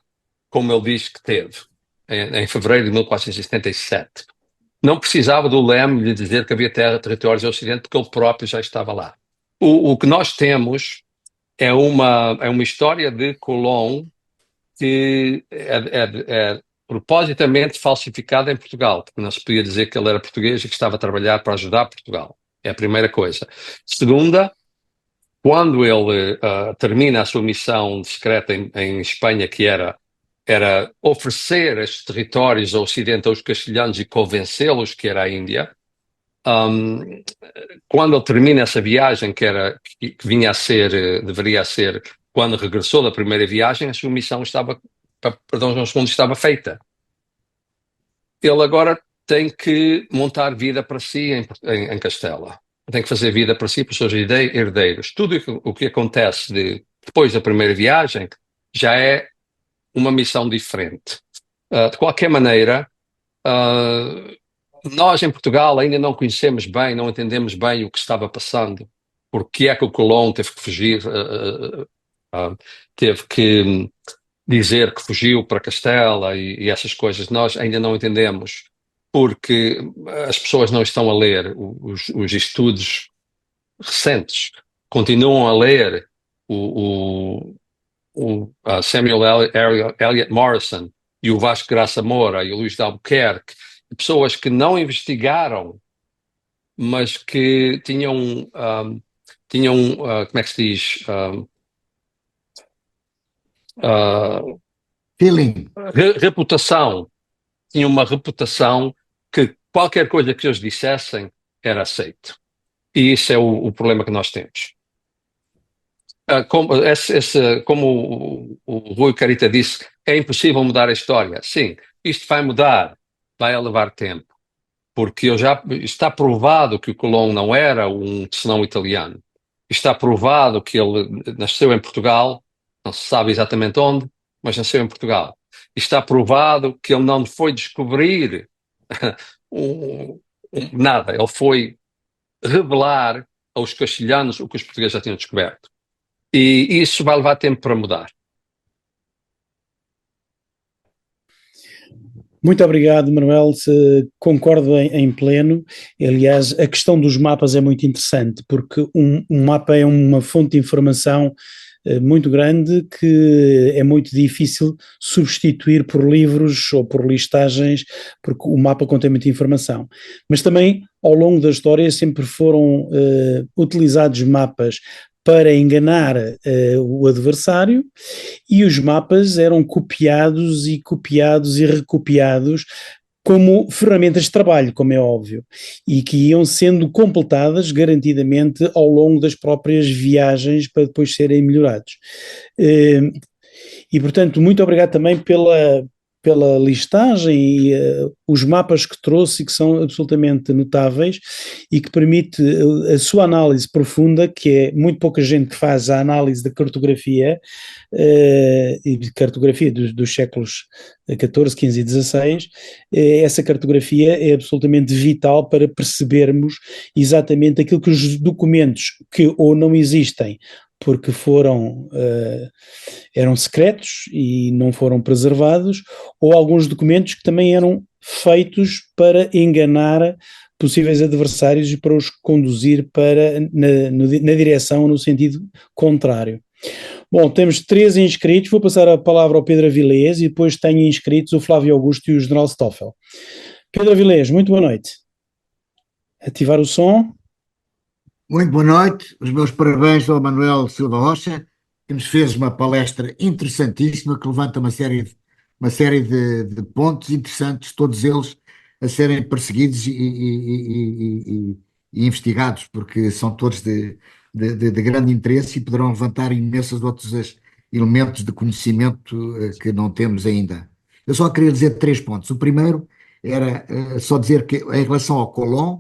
como ele diz que teve, em fevereiro de 1477. Não precisava do Leme lhe dizer que havia territórios do Ocidente, porque ele próprio já estava lá. O que nós temos é uma história de Colombo que é propositamente falsificada em Portugal, porque não se podia dizer que ele era português e que estava a trabalhar para ajudar Portugal. É a primeira coisa. Segunda, quando ele termina a sua missão secreta em Espanha, que era oferecer estes territórios ao Ocidente aos castelhanos e convencê-los que era a Índia, Um, Quando ele termina essa viagem, que vinha a ser, deveria ser, quando regressou da primeira viagem, a sua missão estava, perdão, João II, estava feita. Ele agora tem que montar vida para si em Castela. Tem que fazer vida para si, para os seus herdeiros. Tudo o que acontece depois da primeira viagem já é uma missão diferente. De qualquer maneira, nós em Portugal ainda não conhecemos bem, não entendemos bem o que estava passando. Porque é que o Colón teve que fugir, teve que dizer que fugiu para Castela e essas coisas. Nós ainda não entendemos, porque as pessoas não estão a ler os estudos recentes. Continuam a ler o Samuel Eliot Morrison e o Vasco Graça Moura e o Luís de Albuquerque, pessoas que não investigaram, mas que tinham, como é que se diz? Feeling. Reputação. Tinham uma reputação que qualquer coisa que eles dissessem era aceito. E isso é o problema que nós temos. Como o Rui Carita disse, é impossível mudar a história. Sim, isto vai mudar, vai levar tempo, porque está provado que o Colón não era um senão italiano. Está provado que ele nasceu em Portugal, não se sabe exatamente onde, mas nasceu em Portugal. Está provado que ele não foi descobrir nada, ele foi revelar aos castelhanos o que os portugueses já tinham descoberto. E isso vai levar tempo para mudar. Muito obrigado, Manuel. Concordo em pleno. Aliás, a questão dos mapas é muito interessante, porque um mapa é uma fonte de informação muito grande que é muito difícil substituir por livros ou por listagens, porque o mapa contém muita informação. Mas também, ao longo da história, sempre foram utilizados mapas para enganar o adversário, e os mapas eram copiados e recopiados como ferramentas de trabalho, como é óbvio, e que iam sendo completadas garantidamente ao longo das próprias viagens para depois serem melhorados. E, portanto, muito obrigado também pela listagem e os mapas que trouxe, que são absolutamente notáveis e que permite a sua análise profunda, que é muito pouca gente que faz a análise da cartografia, e cartografia dos séculos XIV, XV e XVI. Essa cartografia é absolutamente vital para percebermos exatamente aquilo que os documentos que ou não existem porque eram secretos e não foram preservados, ou alguns documentos que também eram feitos para enganar possíveis adversários e para os conduzir na direção ou no sentido contrário. Bom, temos 3 inscritos, vou passar a palavra ao Pedro Avilés e depois tenho inscritos o Flávio Augusto e o General Stoffel. Pedro Avilés, muito boa noite. Ativar o som. Muito boa noite, os meus parabéns ao Manuel Silva Rocha, que nos fez uma palestra interessantíssima, que levanta uma série de pontos interessantes, todos eles a serem perseguidos e investigados, porque são todos de grande interesse e poderão levantar imensos outros elementos de conhecimento que não temos ainda. Eu só queria dizer 3 pontos. O primeiro era só dizer que, em relação ao Colón,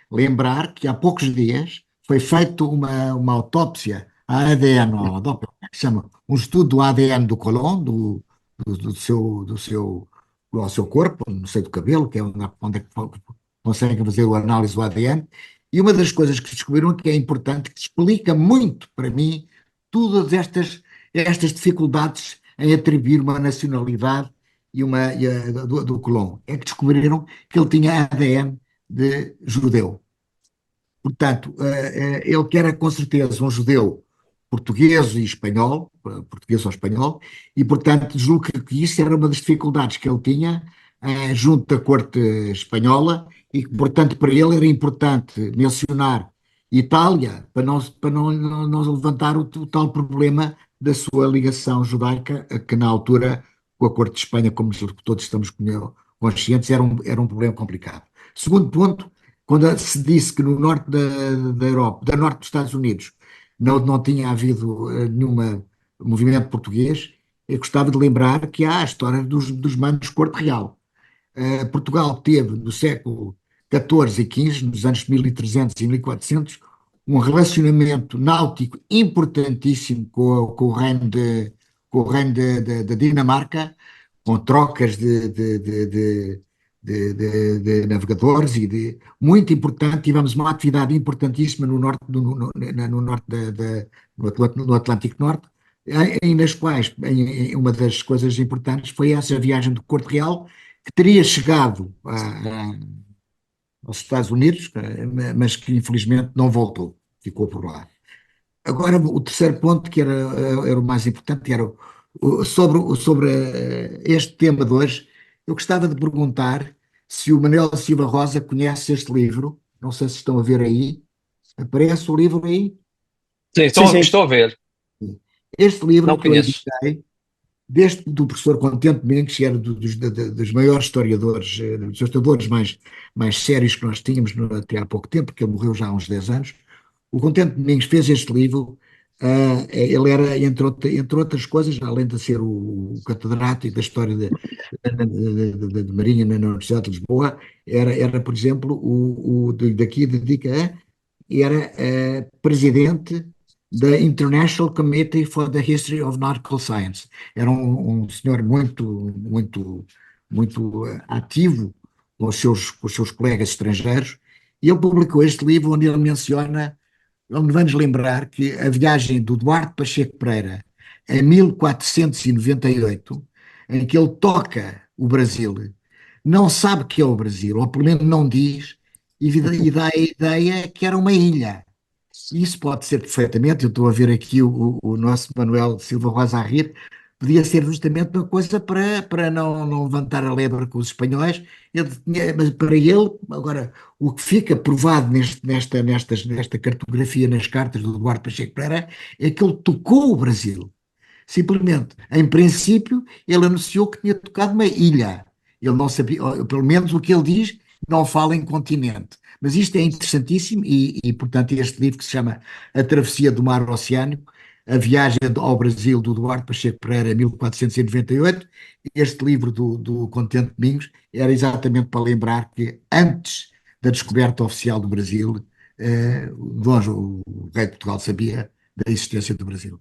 lembrar que há poucos dias foi feita uma autópsia a ADN, que se chama um estudo do ADN do Colón, ao seu corpo, não sei, do cabelo, que é onde é que conseguem fazer a análise do ADN, e uma das coisas que descobriram que é importante, que explica muito para mim todas estas dificuldades em atribuir uma nacionalidade do Colón, é que descobriram que ele tinha ADN de judeu. Portanto, ele que era com certeza um judeu português ou espanhol, e portanto julgo que isso era uma das dificuldades que ele tinha junto da corte espanhola e que portanto para ele era importante mencionar Itália para não levantar o tal problema da sua ligação judaica, que na altura com a corte de Espanha, como todos estamos conscientes, era um problema complicado. Segundo ponto, quando se disse que no norte da Europa, da norte dos Estados Unidos, não tinha havido nenhum movimento português, eu gostava de lembrar que há a história dos manos Corte Real. Portugal teve, no século XIV e XV, nos anos 1300 e 1400, um relacionamento náutico importantíssimo com o reino da Dinamarca, com trocas de navegadores muito importante. Tivemos uma atividade importantíssima no norte, no norte no Atlântico Norte, nas quais uma das coisas importantes foi essa viagem do Corte Real, que teria chegado aos Estados Unidos, mas que infelizmente não voltou, ficou por lá. Agora, o terceiro ponto, que era o mais importante, era sobre este tema de hoje. Eu gostava de perguntar se o Manuel Silva Rosa conhece este livro. Não sei se estão a ver aí. Aparece o livro aí? Sim, Sim, sim. estou a ver. Este livro Não que eu conheço. editei, do professor Contente Mendes, que era dos maiores historiadores, dos historiadores mais sérios que nós tínhamos até há pouco tempo, porque ele morreu já há uns 10 anos. O Contente Domingos fez este livro. Ele era, entre outras coisas, além de ser o catedrático da história de Marinha na Universidade de Lisboa, era, por exemplo, daqui dedica era presidente da International Committee for the History of Nautical Science. Era um senhor muito ativo com os seus colegas estrangeiros, e ele publicou este livro onde ele menciona. Ele vai-nos lembrar que a viagem do Duarte Pacheco Pereira em 1498, em que ele toca o Brasil, não sabe que é o Brasil, ou pelo menos não diz, e dá a ideia que era uma ilha. Isso pode ser perfeitamente, eu estou a ver aqui o nosso Manuel Silva Rosa a rir, podia ser justamente uma coisa para não levantar a lebre com os espanhóis. Mas para ele, agora, o que fica provado nesta cartografia, nas cartas do Eduardo Pacheco Pereira, é que ele tocou o Brasil. Simplesmente, em princípio, ele anunciou que tinha tocado uma ilha. Ele não sabia, ou pelo menos o que ele diz, não fala em continente. Mas isto é interessantíssimo portanto, este livro que se chama A Travessia do Mar Oceânico, a viagem ao Brasil do Duarte Pacheco Pereira, em 1498, este livro do Contente Domingos era exatamente para lembrar que antes da descoberta oficial do Brasil, o rei de Portugal sabia da existência do Brasil.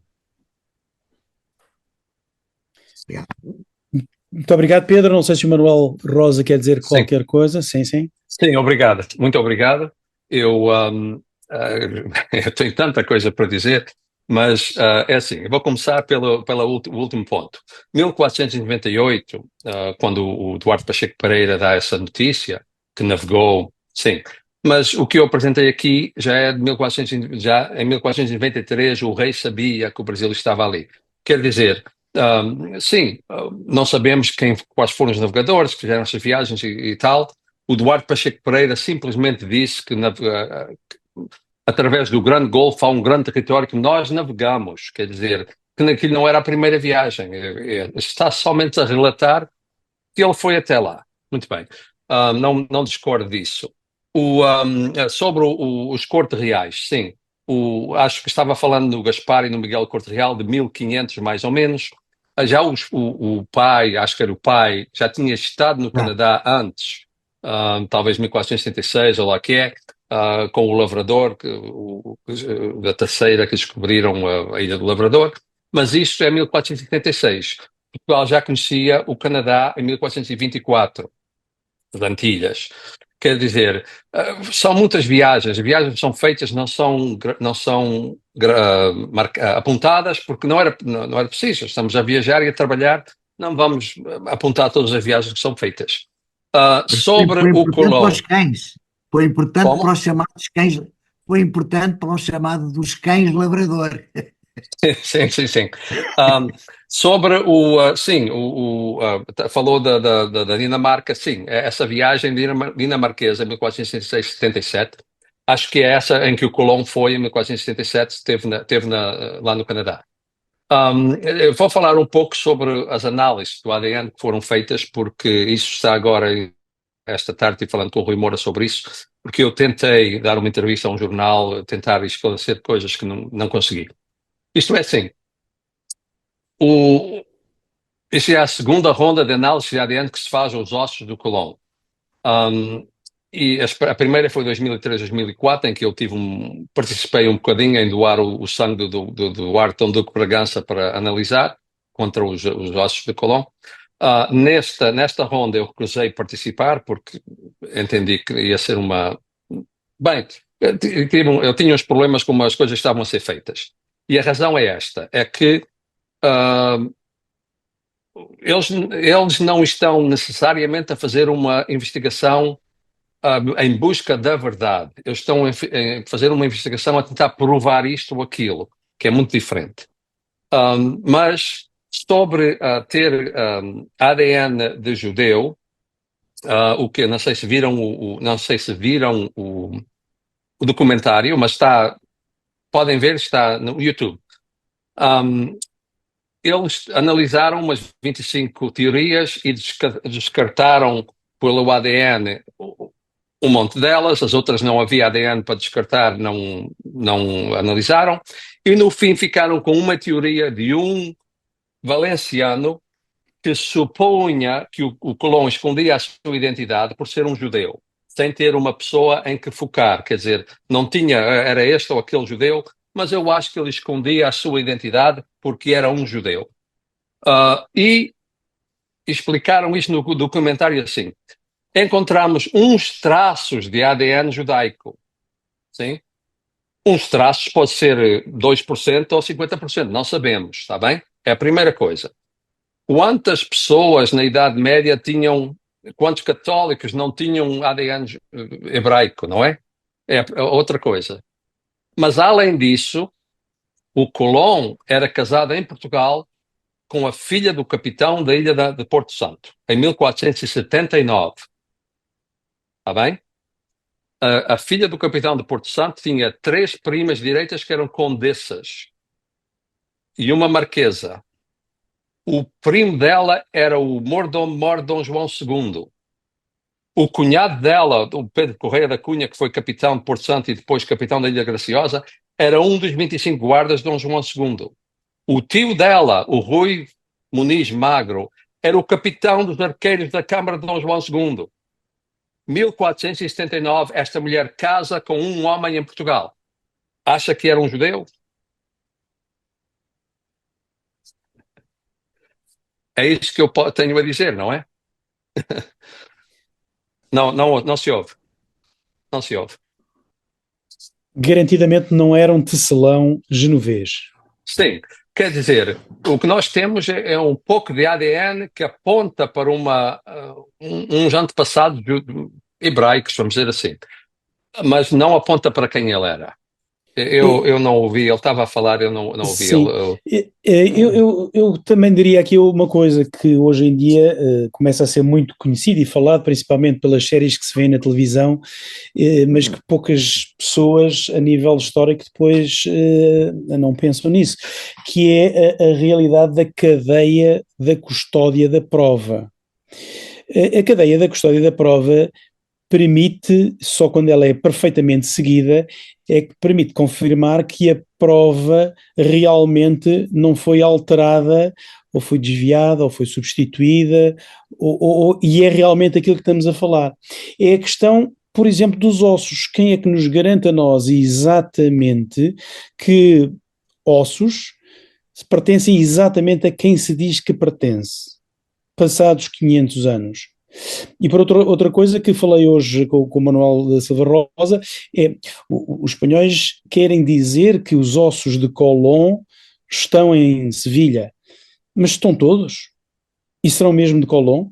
Obrigado. Muito obrigado, Pedro. Não sei se o Manuel Rosa quer dizer qualquer coisa. Sim, sim. Sim, obrigado. Muito obrigado. Eu tenho tanta coisa para dizer, mas é assim, eu vou começar pelo último ponto. 1498, quando o Duarte Pacheco Pereira dá essa notícia, que navegou, sim, mas o que eu apresentei aqui já é de 1400, já em 1493 o rei sabia que o Brasil estava ali. Quer dizer, sim, não sabemos quais foram os navegadores que fizeram essas viagens e tal. O Duarte Pacheco Pereira simplesmente disse que através do Grande Golfo há um grande território que nós navegamos, quer dizer, que aquilo não era a primeira viagem. Está somente a relatar que ele foi até lá. Muito bem. Não discordo disso. Sobre os Corte Reais, sim. Acho que estava falando no Gaspar e no Miguel Corte Real de 1500 mais ou menos. Já o pai, acho que era o pai, já tinha estado no Canadá antes, talvez 1476 ou lá que é, com o Lavrador, da terceira que descobriram a Ilha do Lavrador, mas isto é 1476. Portugal já conhecia o Canadá em 1424, as Antilhas. Quer dizer, são muitas viagens. As viagens são feitas, não são apontadas, porque não era preciso. Estamos a viajar e a trabalhar, não vamos apontar todas as viagens que são feitas. Sobre o Colón. Para os cães. Foi importante para os chamados cães. Foi importante para o chamado dos cães lavrador. Sim. Sobre falou da Dinamarca, sim, essa viagem dinamarquesa em 1476-77, acho que é essa em que o Colón foi em 1477, esteve lá no Canadá. Eu vou falar um pouco sobre as análises do ADN que foram feitas, porque isso está agora esta tarde estive falando com o Rui Moura sobre isso, porque eu tentei dar uma entrevista a um jornal, tentar esclarecer coisas que não consegui. Isto é assim, isto é a segunda ronda de análise de ADN que se faz aos ossos do colon. E a primeira foi em 2003, 2004, em que eu participei um bocadinho em doar o sangue do Arton Duque Bragança para analisar contra os ossos do colon. Nesta ronda eu recusei participar porque entendi que ia ser uma... Bem, eu tinha uns problemas como as coisas estavam a ser feitas. E a razão é esta, é que eles não estão necessariamente a fazer uma investigação em busca da verdade. Eles estão a fazer uma investigação a tentar provar isto ou aquilo, que é muito diferente. Mas sobre ter ADN de judeu, o que não sei se viram o documentário, mas podem ver, está no YouTube. Eles analisaram umas 25 teorias e descartaram pelo ADN um monte delas, as outras não havia ADN para descartar, não analisaram, e no fim ficaram com uma teoria de um valenciano que supunha que o Colón escondia a sua identidade por ser um judeu, sem ter uma pessoa em que focar, quer dizer, não tinha, era este ou aquele judeu, mas eu acho que ele escondia a sua identidade porque era um judeu. E explicaram isto no documentário assim: encontramos uns traços de ADN judaico, sim? Uns traços pode ser 2% ou 50%, não sabemos, está bem? É a primeira coisa. Quantas pessoas na Idade Média quantos católicos não tinham ADN hebraico, não é? É outra coisa. Mas além disso, o Colón era casado em Portugal com a filha do capitão da ilha de Porto Santo, em 1479. Está bem? A filha do capitão de Porto Santo tinha 3 primas direitas que eram condessas e uma marquesa. O primo dela era o mordomo Dom João II. O cunhado dela, o Pedro Correia da Cunha, que foi capitão de Porto Santo e depois capitão da Ilha Graciosa, era um dos 25 guardas de Dom João II. O tio dela, o Rui Muniz Magro, era o capitão dos arqueiros da Câmara de Dom João II. 1479, esta mulher casa com um homem em Portugal. Acha que era um judeu? É isso que eu tenho a dizer, não é? Não se ouve. Não se ouve. Garantidamente não era um tecelão genovês. Sim, quer dizer, o que nós temos é um pouco de ADN que aponta para uns antepassados hebraicos, vamos dizer assim, mas não aponta para quem ele era. Eu não ouvi, ele estava a falar, eu não ouvi. Sim, eu também diria aqui uma coisa que hoje em dia começa a ser muito conhecido e falado, principalmente pelas séries que se vêem na televisão, mas que poucas pessoas a nível histórico depois não pensam nisso, que é a realidade da cadeia da custódia da prova. A cadeia da custódia da prova permite, só quando ela é perfeitamente seguida, é que permite confirmar que a prova realmente não foi alterada, ou foi desviada, ou foi substituída, e é realmente aquilo que estamos a falar. É a questão, por exemplo, dos ossos. Quem é que nos garante a nós exatamente que ossos pertencem exatamente a quem se diz que pertence, passados 500 anos? E por outra coisa que falei hoje com o Manuel da Silva Rosa é os espanhóis querem dizer que os ossos de Colón estão em Sevilha, mas estão todos? E serão mesmo de Colón?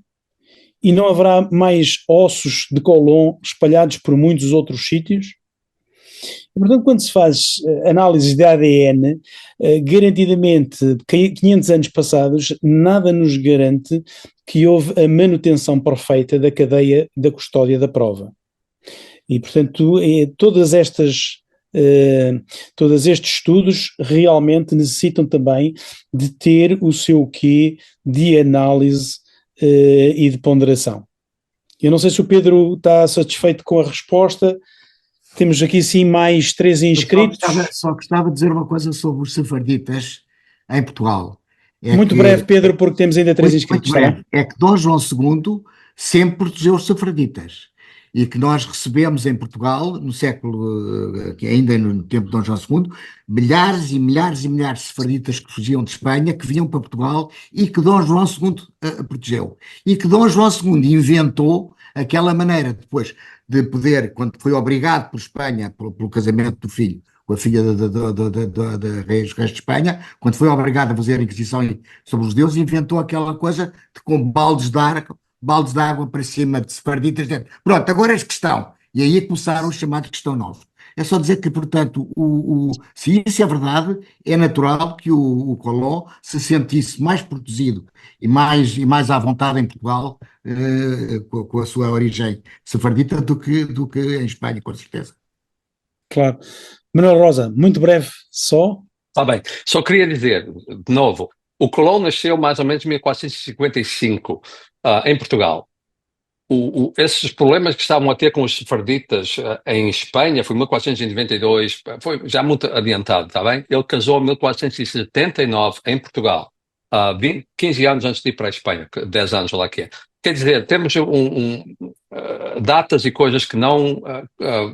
E não haverá mais ossos de Colón espalhados por muitos outros sítios? E, portanto, quando se faz análises de ADN, garantidamente, 500 anos passados, nada nos garante que houve a manutenção perfeita da cadeia da custódia da prova. E, portanto, todos estes estudos realmente necessitam também de ter o seu quê de análise e de ponderação. Eu não sei se o Pedro está satisfeito com a resposta. Temos aqui sim mais 3 inscritos. Só gostava de dizer uma coisa sobre os sefarditas em Portugal. Muito breve, Pedro, porque temos ainda 3 inscritos. Muito breve. É que Dom João II sempre protegeu os sefarditas. E que nós recebemos em Portugal, no século, ainda no tempo de Dom João II, milhares e milhares e milhares de sefarditas que fugiam de Espanha, que vinham para Portugal e que Dom João II protegeu. E que Dom João II inventou aquela maneira depois de poder, quando foi obrigado por Espanha, pelo casamento do filho, com a filha da reis de Espanha, quando foi obrigado a fazer a Inquisição sobre os deuses, inventou aquela coisa de com baldes de água para cima de sefarditas. Pronto, agora é questão. E aí começaram os chamados questão novos. É só dizer que, portanto, se isso é verdade, é natural que o Colón se sentisse mais protegido e mais à vontade em Portugal, com a sua origem sefardita, do que em Espanha, com certeza. Claro. Manuel Rosa, muito breve só. Está bem. Só queria dizer, de novo, o Colón nasceu mais ou menos em 1455, em Portugal. Esses problemas que estavam a ter com os sefarditas em Espanha foi em 1492, foi já muito adiantado, está bem? Ele casou em 1479 em Portugal, 15 anos antes de ir para a Espanha, 10 anos lá que é. Quer dizer, temos datas e coisas que não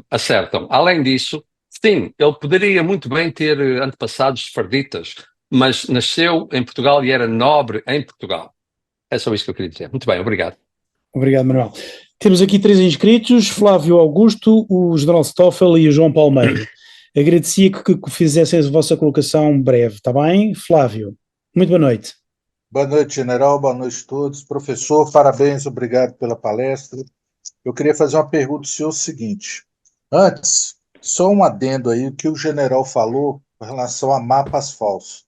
acertam. Além disso, sim, ele poderia muito bem ter antepassados sefarditas, mas nasceu em Portugal e era nobre em Portugal. É só isso que eu queria dizer. Muito bem, obrigado. Obrigado, Manuel. Temos aqui 3 inscritos, Flávio Augusto, o General Stoffel e o João Palmeiro. Agradecia que fizessem a vossa colocação breve, está bem? Flávio, muito boa noite. Boa noite, General, boa noite a todos. Professor, parabéns, obrigado pela palestra. Eu queria fazer uma pergunta ao senhor seguinte. Antes, só um adendo aí, o que o General falou com relação a mapas falsos.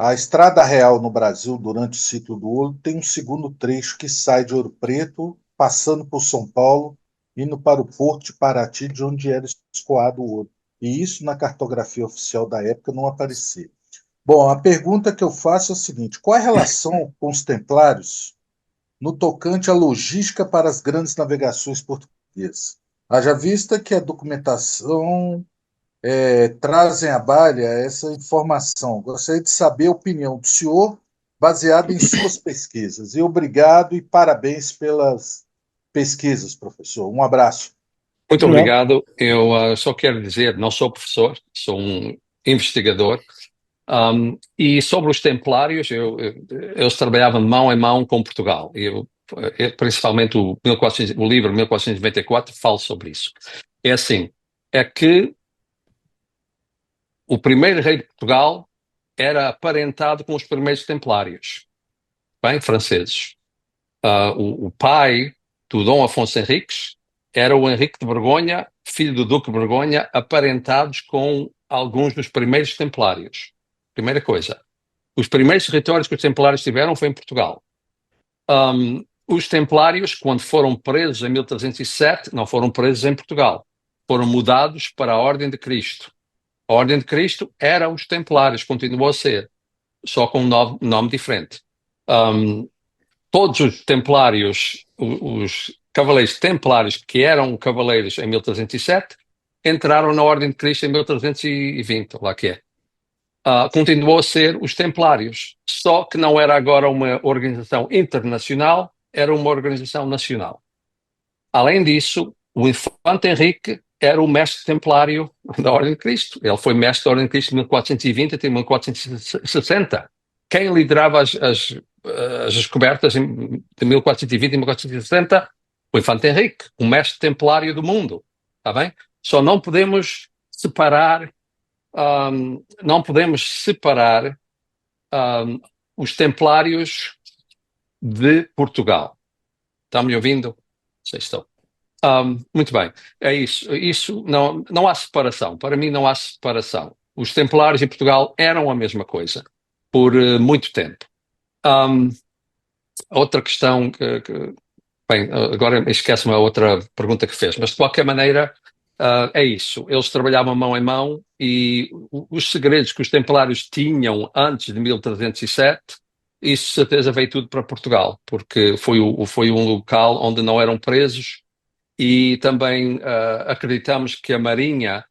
A Estrada Real no Brasil, durante o ciclo do ouro, tem um segundo trecho que sai de Ouro Preto, passando por São Paulo, indo para o Porto de Paraty, de onde era escoado o ouro. E isso na cartografia oficial da época não aparecia. Bom, a pergunta que eu faço é a seguinte: qual a relação com os templários no tocante à logística para as grandes navegações portuguesas? Haja vista que a documentação trazem à baila essa informação. Gostaria de saber a opinião do senhor baseada em suas pesquisas. E obrigado e parabéns pelas pesquisas, professor. Um abraço. Muito obrigado. Eu só quero dizer, não sou professor, sou um investigador. E sobre os templários, eles trabalhavam de mão em mão com Portugal. Principalmente o livro 1494 fala sobre isso. É assim, é que o primeiro rei de Portugal era aparentado com os primeiros templários, bem, franceses. O pai do Dom Afonso Henriques era o Henrique de Borgonha, filho do Duque de Borgonha, aparentados com alguns dos primeiros templários. Primeira coisa. Os primeiros territórios que os templários tiveram foi em Portugal. Os templários, quando foram presos em 1307, não foram presos em Portugal. Foram mudados para a Ordem de Cristo. A Ordem de Cristo era os templários, continuou a ser, só com um nome diferente. Todos os templários, os cavaleiros templários que eram cavaleiros em 1307, entraram na Ordem de Cristo em 1320, lá que é. Continuou a ser os templários, só que não era agora uma organização internacional, era uma organização nacional. Além disso, o Infante Henrique era o mestre templário da Ordem de Cristo. Ele foi mestre da Ordem de Cristo de 1420 até 1460. Quem liderava as descobertas de 1420 e 1460? O Infante Henrique, o mestre templário do mundo. Está bem? Só não podemos separar os templários de Portugal. Estão me ouvindo? Sei se estão. Muito bem, é isso. Isso não há separação. Para mim não há separação. Os templários em Portugal eram a mesma coisa por muito tempo. Outra questão bem, agora esquece-me a outra pergunta que fez, mas de qualquer maneira é isso. Eles trabalhavam mão em mão e os segredos que os templários tinham antes de 1307 isso, certeza, veio tudo para Portugal, porque foi um local onde não eram presos e também acreditamos que a Marinha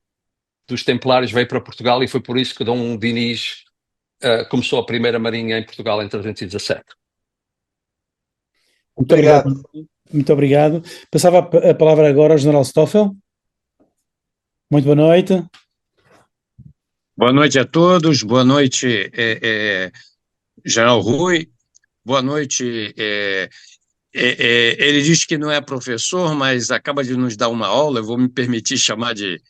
dos Templários veio para Portugal e foi por isso que Dom Dinis começou a primeira Marinha em Portugal em 317. Muito obrigado. Obrigado. Muito obrigado. Passava a palavra agora ao General Stoffel. Muito boa noite. Boa noite a todos, boa noite, General Rui, boa noite. Ele diz que não é professor, mas acaba de nos dar uma aula, eu vou me permitir chamar de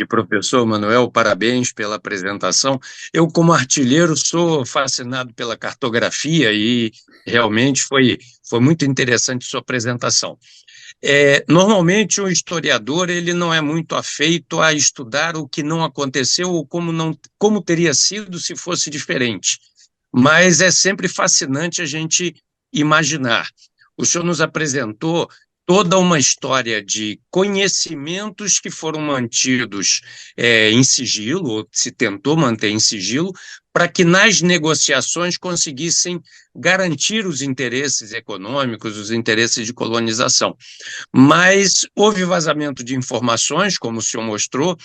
professor Manuel, parabéns pela apresentação. Eu, como artilheiro, sou fascinado pela cartografia e realmente foi muito interessante sua apresentação. Normalmente o historiador ele não é muito afeito a estudar o que não aconteceu ou como teria sido se fosse diferente, mas é sempre fascinante a gente imaginar. O senhor nos apresentou toda uma história de conhecimentos que foram mantidos em sigilo, ou se tentou manter em sigilo, para que nas negociações conseguissem garantir os interesses econômicos, os interesses de colonização. Mas houve vazamento de informações, como o senhor mostrou,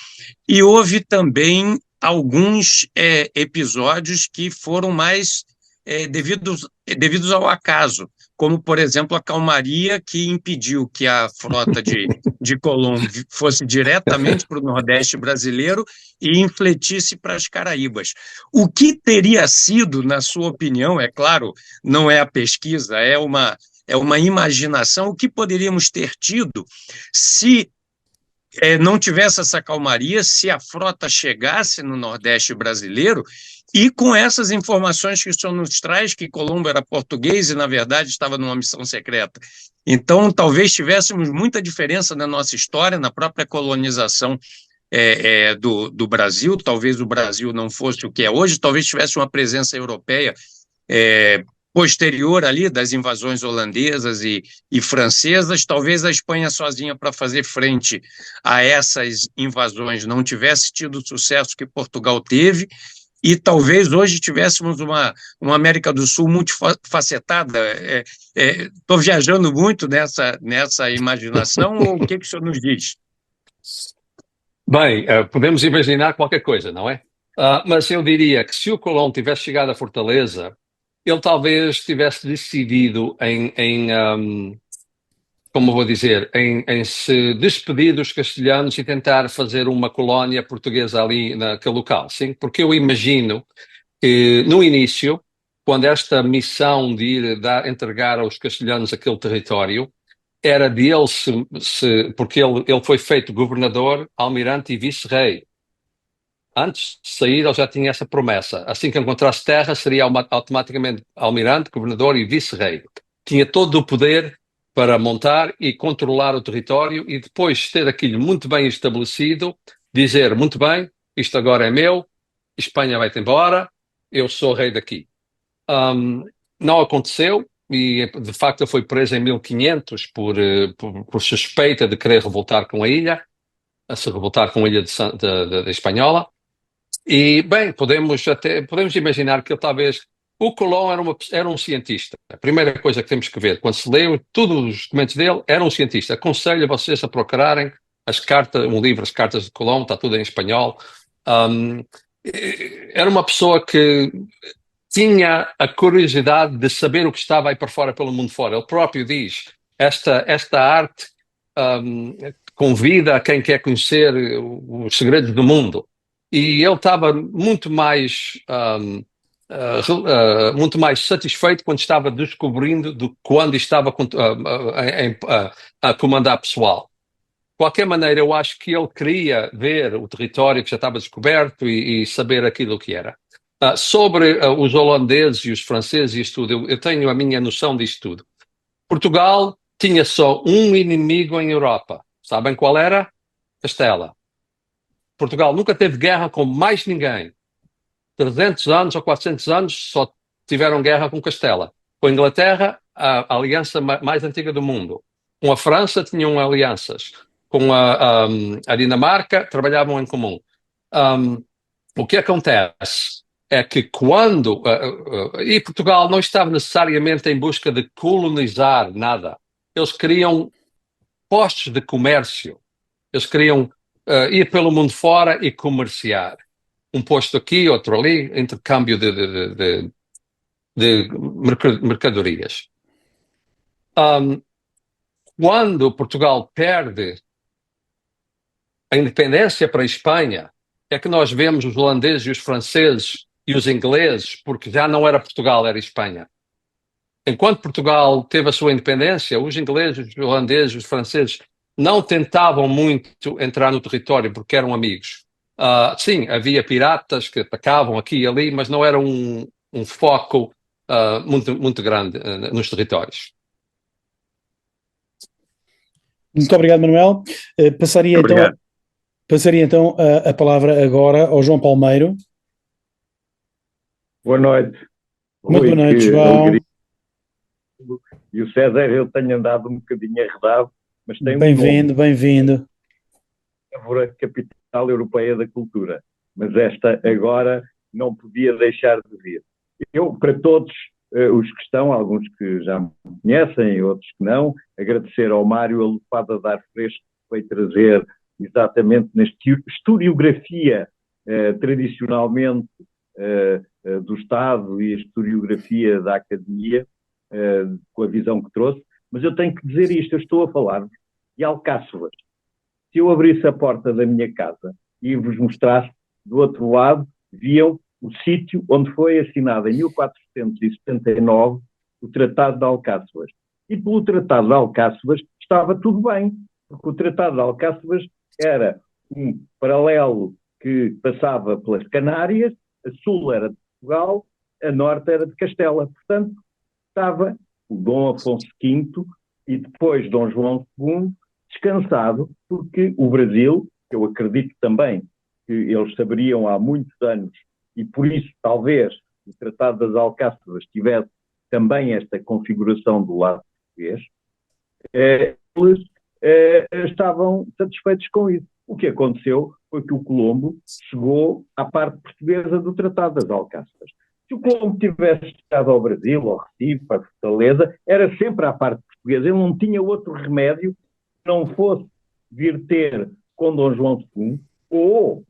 e houve também alguns episódios que foram mais devidos ao acaso, como, por exemplo, a calmaria que impediu que a frota de Colombo fosse diretamente para o Nordeste brasileiro e infletisse para as Caraíbas. O que teria sido, na sua opinião, é claro, não é a pesquisa, é uma imaginação, o que poderíamos ter tido se não tivesse essa calmaria, se a frota chegasse no Nordeste brasileiro e com essas informações que o senhor nos traz, que Colombo era português e, na verdade, estava numa missão secreta. Então, talvez tivéssemos muita diferença na nossa história, na própria colonização do Brasil, talvez o Brasil não fosse o que é hoje, talvez tivesse uma presença europeia posterior ali das invasões holandesas e francesas, talvez a Espanha sozinha para fazer frente a essas invasões não tivesse tido o sucesso que Portugal teve, e talvez hoje tivéssemos uma América do Sul multifacetada. Estou viajando muito nessa imaginação, ou o que o senhor nos diz? Bem, podemos imaginar qualquer coisa, não é? Mas eu diria que se o Colombo tivesse chegado a Fortaleza, ele talvez tivesse decidido como vou dizer, em se despedir dos castelhanos e tentar fazer uma colónia portuguesa ali naquele local, sim? Porque eu imagino que no início, quando esta missão de ir entregar aos castelhanos aquele território, era de ele porque ele foi feito governador, almirante e vice-rei. Antes de sair, ele já tinha essa promessa. Assim que encontrasse terra, seria automaticamente almirante, governador e vice-rei. Tinha todo o poder para montar e controlar o território e depois ter aquilo muito bem estabelecido, dizer, muito bem, isto agora é meu, Espanha vai-te embora, eu sou rei daqui. Não aconteceu e, de facto, ele foi preso em 1500 por suspeita de querer revoltar com a ilha, a se revoltar com a ilha de Espanhola. E, bem, podemos imaginar que ele talvez... O Colombo era um cientista. A primeira coisa que temos que ver, quando se lê todos os documentos dele, era um cientista. Aconselho vocês a procurarem um livro, As Cartas de Colombo, está tudo em espanhol. Era uma pessoa que tinha a curiosidade de saber o que estava aí para fora, pelo mundo fora. Ele próprio diz, esta arte convida a quem quer conhecer os segredos do mundo. E ele estava muito mais satisfeito quando estava descobrindo do que quando estava a comandar pessoal. De qualquer maneira, eu acho que ele queria ver o território que já estava descoberto e saber aquilo que era. Sobre os holandeses e os franceses e isso tudo, eu tenho a minha noção disto tudo. Portugal tinha só um inimigo em Europa. Sabem qual era? Castela. Portugal nunca teve guerra com mais ninguém. 300 anos ou 400 anos só tiveram guerra com Castela. Com a Inglaterra, a aliança mais antiga do mundo. Com a França tinham alianças. Com a Dinamarca trabalhavam em comum. O que acontece? é que quando... e Portugal não estava necessariamente em busca de colonizar nada. Eles queriam postos de comércio. Eles queriam ir pelo mundo fora e comerciar. Um posto aqui, outro ali, intercâmbio de mercadorias. Quando Portugal perde a independência para a Espanha, é que nós vemos os holandeses e os franceses e os ingleses, porque já não era Portugal, era Espanha. Enquanto Portugal teve a sua independência, os ingleses, os holandeses, os franceses não tentavam muito entrar no território porque eram amigos. Sim, havia piratas que atacavam aqui e ali, mas não era um foco muito grande nos territórios. Muito obrigado, Manuel. Passaria então a palavra agora ao João Palmeiro. Boa noite. Muito boa noite, João. E o César, eu tenho andado um bocadinho arredado, mas tem Bem-vindo. A Capital Europeia da Cultura, mas esta agora não podia deixar de vir. Eu, para todos os que estão, alguns que já me conhecem, outros que não, agradecer ao Mário a lufada de ar fresco que foi trazer exatamente nesta historiografia tradicionalmente do Estado e a historiografia da Academia, com a visão que trouxe, mas eu tenho que dizer isto, eu estou a falar de Alcáçovas. Se eu abrisse a porta da minha casa e vos mostrasse, do outro lado, viam o sítio onde foi assinado em 1479 o Tratado de Alcáçovas. E pelo Tratado de Alcáçovas estava tudo bem, porque o Tratado de Alcáçovas era um paralelo que passava pelas Canárias, a sul era de Portugal, a norte era de Castela. Portanto, estava o Dom Afonso V e depois Dom João II descansado, porque o Brasil, eu acredito também que eles saberiam há muitos anos, e por isso talvez o Tratado das Alcáçovas tivesse também esta configuração do lado português, eles estavam satisfeitos com isso. O que aconteceu foi que o Colombo chegou à parte portuguesa do Tratado das Alcáçovas. Se o Colombo tivesse chegado ao Brasil, ao Recife, à Fortaleza, era sempre à parte portuguesa. Ele não tinha outro remédio que não fosse vir ter com Dom João II ou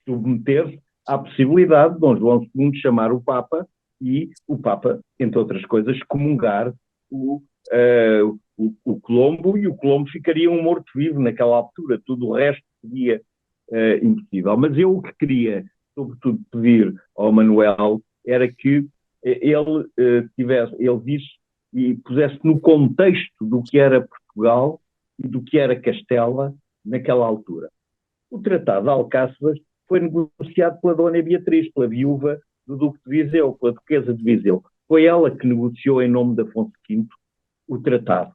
submeter-se à possibilidade de Dom João II chamar o Papa e o Papa, entre outras coisas, comungar o Colombo, e o Colombo ficaria um morto-vivo naquela altura. Tudo o resto seria impossível. Mas eu o que queria, sobretudo, pedir ao Manuel era que ele visse e pusesse no contexto do que era Portugal e do que era Castela naquela altura. O Tratado de Alcáçovas foi negociado pela Dona Beatriz, pela viúva do Duque de Viseu, pela Duquesa de Viseu. Foi ela que negociou em nome de Afonso V o tratado.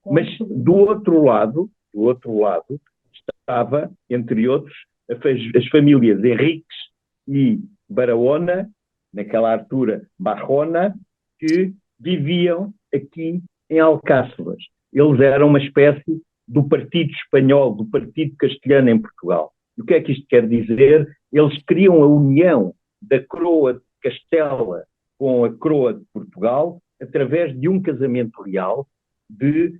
Mas do outro lado estava, entre outros, as famílias Henriques e Barahona, naquela altura Barrona, que viviam aqui em Alcáçovas. Eles eram uma espécie do partido espanhol, do partido castelhano em Portugal. E o que é que isto quer dizer? Eles queriam a união da coroa de Castela com a coroa de Portugal através de um casamento real de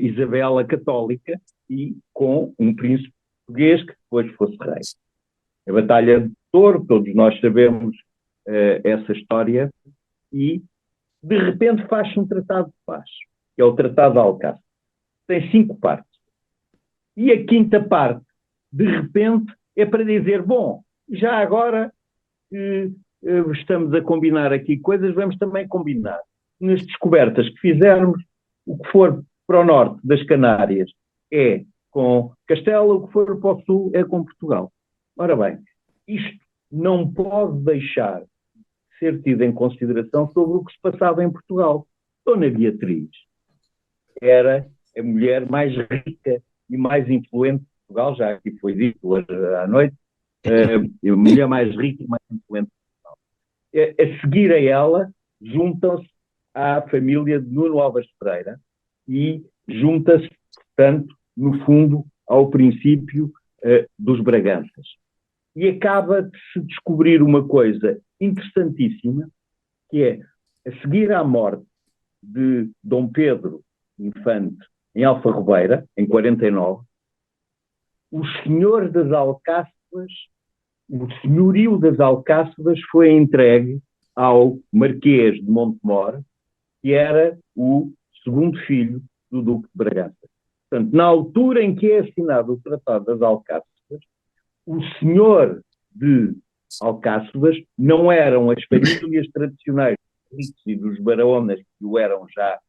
Isabel a Católica e com um príncipe português que depois fosse rei. A Batalha de Douro, todos nós sabemos essa história, e de repente faz-se um tratado de paz, que é o Tratado de Alcáçovas. Tem 5 partes. E a 5ª parte, de repente, é para dizer, bom, já agora estamos a combinar aqui coisas, vamos também combinar nas descobertas que fizermos, o que for para o norte das Canárias é com Castela, o que for para o sul é com Portugal. Ora bem, isto não pode deixar de ser tido em consideração sobre o que se passava em Portugal. Dona Beatriz era a mulher mais rica e mais influente de Portugal, já aqui foi dito hoje à noite, a mulher mais rica e mais influente de Portugal. A seguir a ela, juntam-se à família de Nuno Álvares de Pereira e junta-se, portanto, no fundo, ao princípio dos Braganças. E acaba de se descobrir uma coisa interessantíssima, que é, a seguir à morte de Dom Pedro Infante em Alfarrobeira, em 49, o senhor das Alcáçovas, o senhorio das Alcáçovas foi entregue ao Marquês de Montemor, que era o segundo filho do Duque de Bragança. Portanto, na altura em que é assinado o Tratado das Alcáçovas, o senhor de Alcáçovas não eram as famílias tradicionais e dos barões que o eram já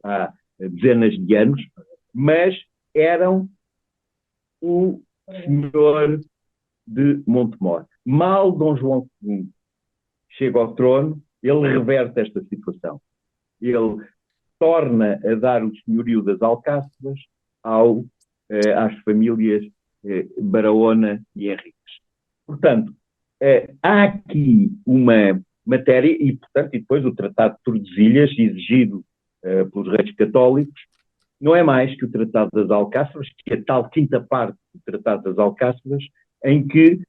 há dezenas de anos, mas eram o senhor de Montemor. Mal Dom João II chega ao trono, ele reverte esta situação. Ele torna a dar o senhorio das Alcáçovas às famílias Barahona e Henriques. Portanto, há aqui uma matéria, e, portanto, e depois o Tratado de Tordesilhas, exigido pelos reis católicos, não é mais que o Tratado das Alcáçovas, que é a tal quinta parte do Tratado das Alcáçovas, em que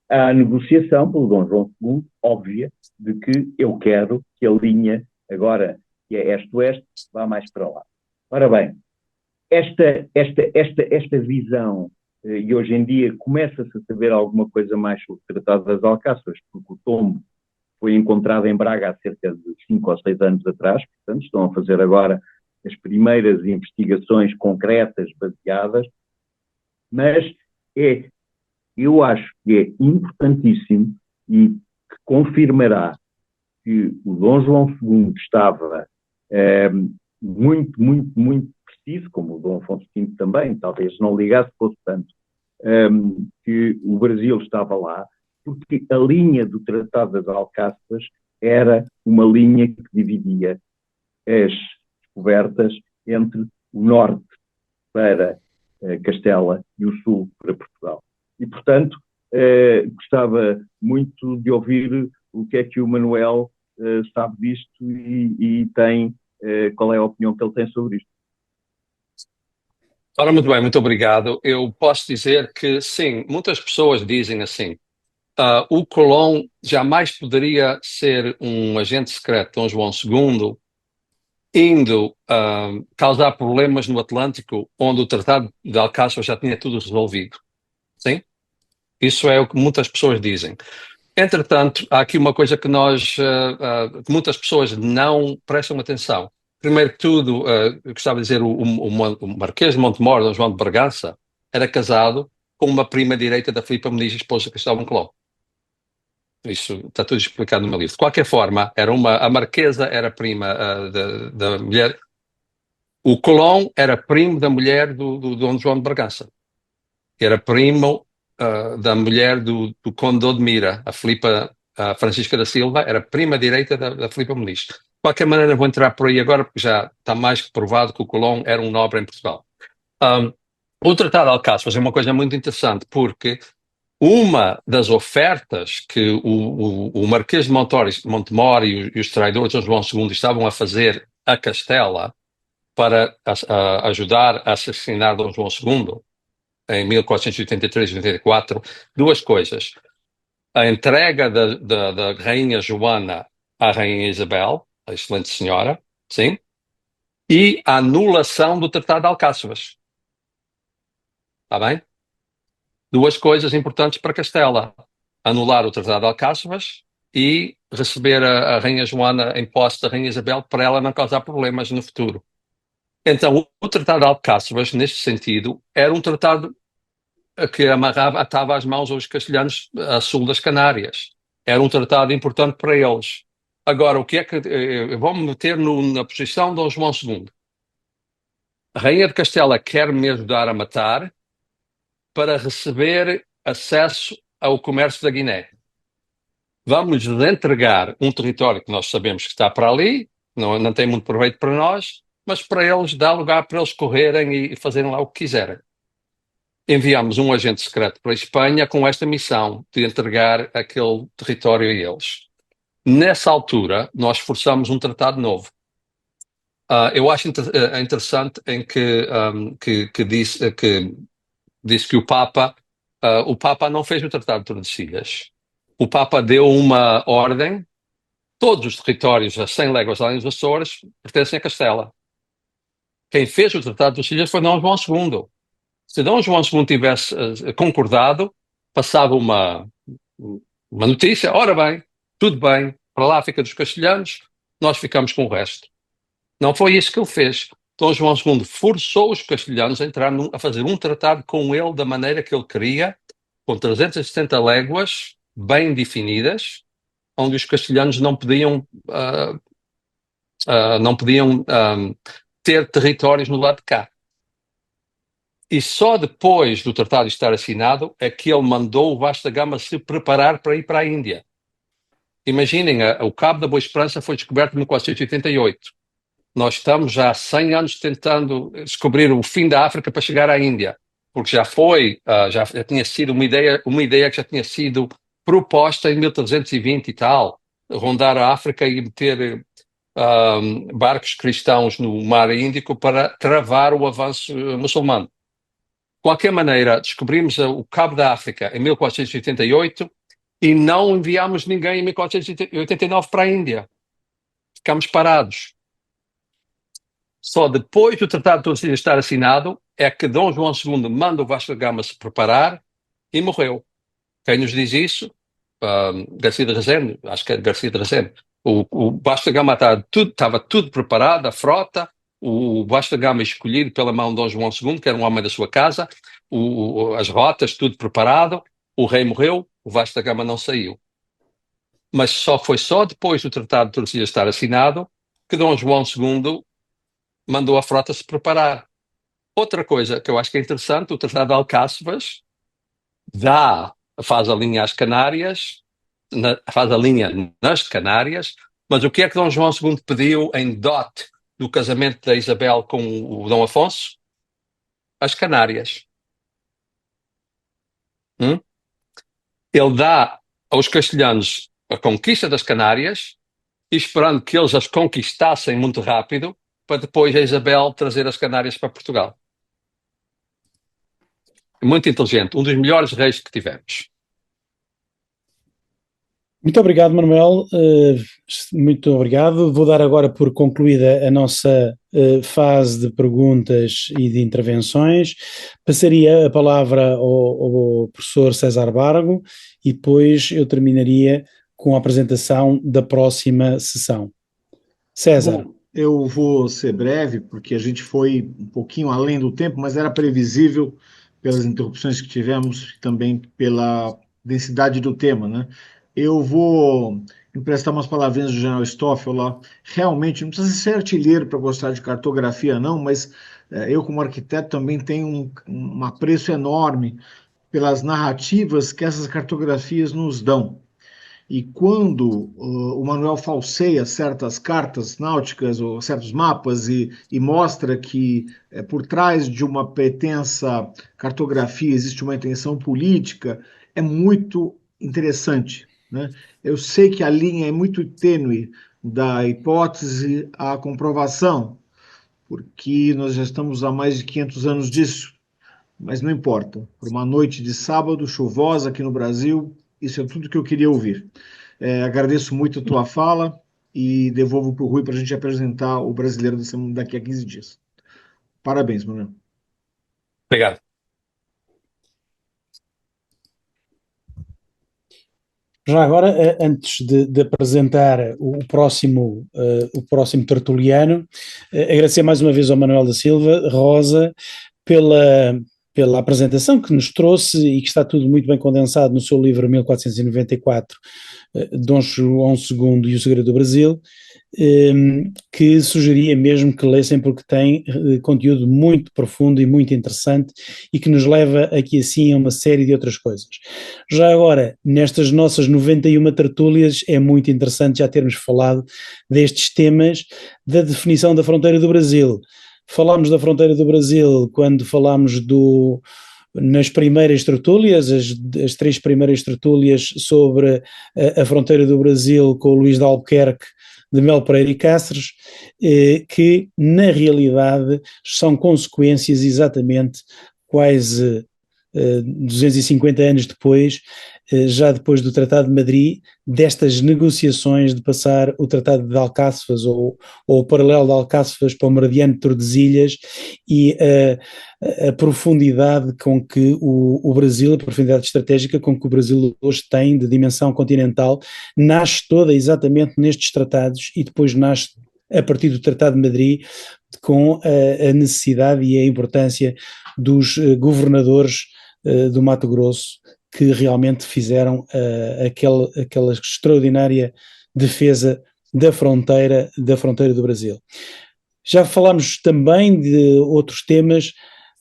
há a negociação pelo Dom João II, óbvia, de que eu quero que a linha, agora que é este-oeste, vá mais para lá. Ora bem, esta visão, e hoje em dia começa-se a saber alguma coisa mais sobre o Tratado das Alcáçovas, porque o tombo foi encontrado em Braga há cerca de 5 ou 6 anos atrás, portanto estão a fazer agora as primeiras investigações concretas, baseadas, mas eu acho que é importantíssimo e que confirmará que o Dom João II estava muito, muito, muito preciso, como o Dom Afonso V também, talvez não ligasse fosse tanto, que o Brasil estava lá, porque a linha do Tratado das Alcáçovas era uma linha que dividia as descobertas entre o norte para Castela e o sul para Portugal. E, portanto, gostava muito de ouvir o que é que o Manuel sabe disto e tem, qual é a opinião que ele tem sobre isto. Ora, muito bem, muito obrigado. Eu posso dizer que, sim, muitas pessoas dizem assim, o Colón jamais poderia ser um agente secreto, Dom João II, indo causar problemas no Atlântico, onde o Tratado de Alcáçovas já tinha tudo resolvido. Sim? Isso é o que muitas pessoas dizem. Entretanto, há aqui uma coisa que que muitas pessoas não prestam atenção. Primeiro que tudo, eu gostava de dizer, o Marquês de Montemor, Dom João de Bragança, era casado com uma prima direita da Filipa Muniz, esposa de Cristóvão Colón. Isso está tudo explicado no meu livro. De qualquer forma, a Marquesa era prima da mulher. O Colón era primo da mulher do Dom João de Bragança. Era primo da mulher do Conde de Mira, a Francisca da Silva, era prima direita da Filipa Muniz. De qualquer maneira, vou entrar por aí agora, porque já está mais que provado que o Colón era um nobre em Portugal. O Tratado de Alcáçovas é uma coisa muito interessante, porque uma das ofertas que o Marquês de Montemor e os traidores de João II estavam a fazer a Castela para ajudar a assassinar Dom João II, em 1483 e 84, duas coisas. A entrega da Rainha Joana à Rainha Isabel, a excelente senhora, sim, e a anulação do Tratado de Alcáçovas. Está bem? Duas coisas importantes para Castela. Anular o Tratado de Alcáçovas e receber a Rainha Joana em posse da Rainha Isabel para ela não causar problemas no futuro. Então, o Tratado de Alcáçovas, neste sentido, era um tratado que atava as mãos aos castelhanos a sul das Canárias. Era um tratado importante para eles. Agora, o que é que... vou-me meter na posição de Dom João II. A Rainha de Castela quer me ajudar a matar para receber acesso ao comércio da Guiné. Vamos entregar um território que nós sabemos que está para ali, não tem muito proveito para nós, mas para eles dá lugar para eles correrem e fazerem lá o que quiserem. Enviamos um agente secreto para a Espanha com esta missão de entregar aquele território a eles. Nessa altura, nós forçamos um tratado novo. Eu acho interessante em que disse que o Papa o Papa não fez o Tratado de Tordesilhas. O Papa deu uma ordem, todos os territórios a 100 léguas além dos Açores pertencem a Castela. Quem fez o Tratado de Tordesilhas foi Dom João II. Se Dom João II tivesse concordado, passava uma notícia, ora bem, tudo bem, para lá fica dos castelhanos, nós ficamos com o resto. Não foi isso que ele fez. Dom João II forçou os castelhanos a entrar a fazer um tratado com ele da maneira que ele queria, com 370 léguas bem definidas, onde os castelhanos não podiam ter territórios no lado de cá. E só depois do tratado estar assinado é que ele mandou o Vasco da Gama se preparar para ir para a Índia. Imaginem, o Cabo da Boa Esperança foi descoberto em 1488. Nós estamos já há 100 anos tentando descobrir o fim da África para chegar à Índia, porque já tinha sido uma ideia que já tinha sido proposta em 1320 e tal, rondar a África e meter barcos cristãos no Mar Índico para travar o avanço muçulmano. De qualquer maneira, descobrimos o Cabo da África em 1488 e não enviámos ninguém em 1489 para a Índia. Ficámos parados. Só depois do Tratado de Tordesilhas estar assinado é que Dom João II manda o Vasco da Gama se preparar e morreu. Quem nos diz isso? Garcia de Rezende, acho que é Garcia de Rezende. O Vasco da Gama estava tudo preparado, a frota, o Vasco da Gama escolhido pela mão de Dom João II, que era um homem da sua casa, as rotas, tudo preparado, o rei morreu, o Vasco da Gama não saiu. Mas foi só depois do Tratado de Tordesilhas estar assinado que Dom João II mandou a frota se preparar. Outra coisa que eu acho que é interessante, o Tratado de Alcáçovas faz a linha às Canárias, faz a linha nas Canárias, mas o que é que Dom João II pediu em dote do casamento da Isabel com o Dom Afonso? As Canárias. Ele dá aos castelhanos a conquista das Canárias, esperando que eles as conquistassem muito rápido, para depois a Isabel trazer as Canárias para Portugal. Muito inteligente, um dos melhores reis que tivemos. Muito obrigado, Manuel. Muito obrigado. Vou dar agora por concluída a nossa fase de perguntas e de intervenções. Passaria a palavra ao professor César Bargo e depois eu terminaria com a apresentação da próxima sessão. César. Bom, eu vou ser breve, porque a gente foi um pouquinho além do tempo, mas era previsível pelas interrupções que tivemos e também pela densidade do tema, né? Eu vou emprestar umas palavrinhas do general Stoffel lá. Realmente, não precisa ser artilheiro para gostar de cartografia, não, mas eu, como arquiteto, também tenho um apreço enorme pelas narrativas que essas cartografias nos dão. E quando o Manuel falseia certas cartas náuticas ou certos mapas e mostra que por trás de uma pretensa cartografia existe uma intenção política, é muito interessante, né? Eu sei que a linha é muito tênue da hipótese à comprovação, porque nós já estamos há mais de 500 anos disso, mas não importa. Por uma noite de sábado chuvosa aqui no Brasil, isso é tudo que eu queria ouvir. Agradeço muito a tua fala e devolvo para o Rui para a gente apresentar o Brasileiro daqui a 15 dias. Parabéns, Manuel. Obrigado. Já agora, antes de apresentar o próximo tertuliano, agradecer mais uma vez ao Manuel da Silva Rosa pela apresentação que nos trouxe e que está tudo muito bem condensado no seu livro 1494, Dom João II e o Segredo do Brasil, que sugeria mesmo que lessem porque tem conteúdo muito profundo e muito interessante e que nos leva aqui assim a uma série de outras coisas. Já agora, nestas nossas 91 tertúlias, é muito interessante já termos falado destes temas da definição da fronteira do Brasil. Falámos da fronteira do Brasil quando falámos nas primeiras tertúlias, as 3 primeiras tertúlias sobre a fronteira do Brasil com o Luís de Albuquerque, de Mel Pereira e Cáceres, que na realidade são consequências exatamente quase 250 anos depois, já depois do Tratado de Madrid, destas negociações de passar o Tratado de Alcáçovas ou o paralelo de Alcáçovas para o Meridiano de Tordesilhas, e a profundidade com que o Brasil, a profundidade estratégica com que o Brasil hoje tem de dimensão continental, nasce toda exatamente nestes tratados, e depois nasce a partir do Tratado de Madrid, com a necessidade e a importância dos governadores do Mato Grosso, que realmente fizeram aquela extraordinária defesa da fronteira do Brasil. Já falámos também de outros temas.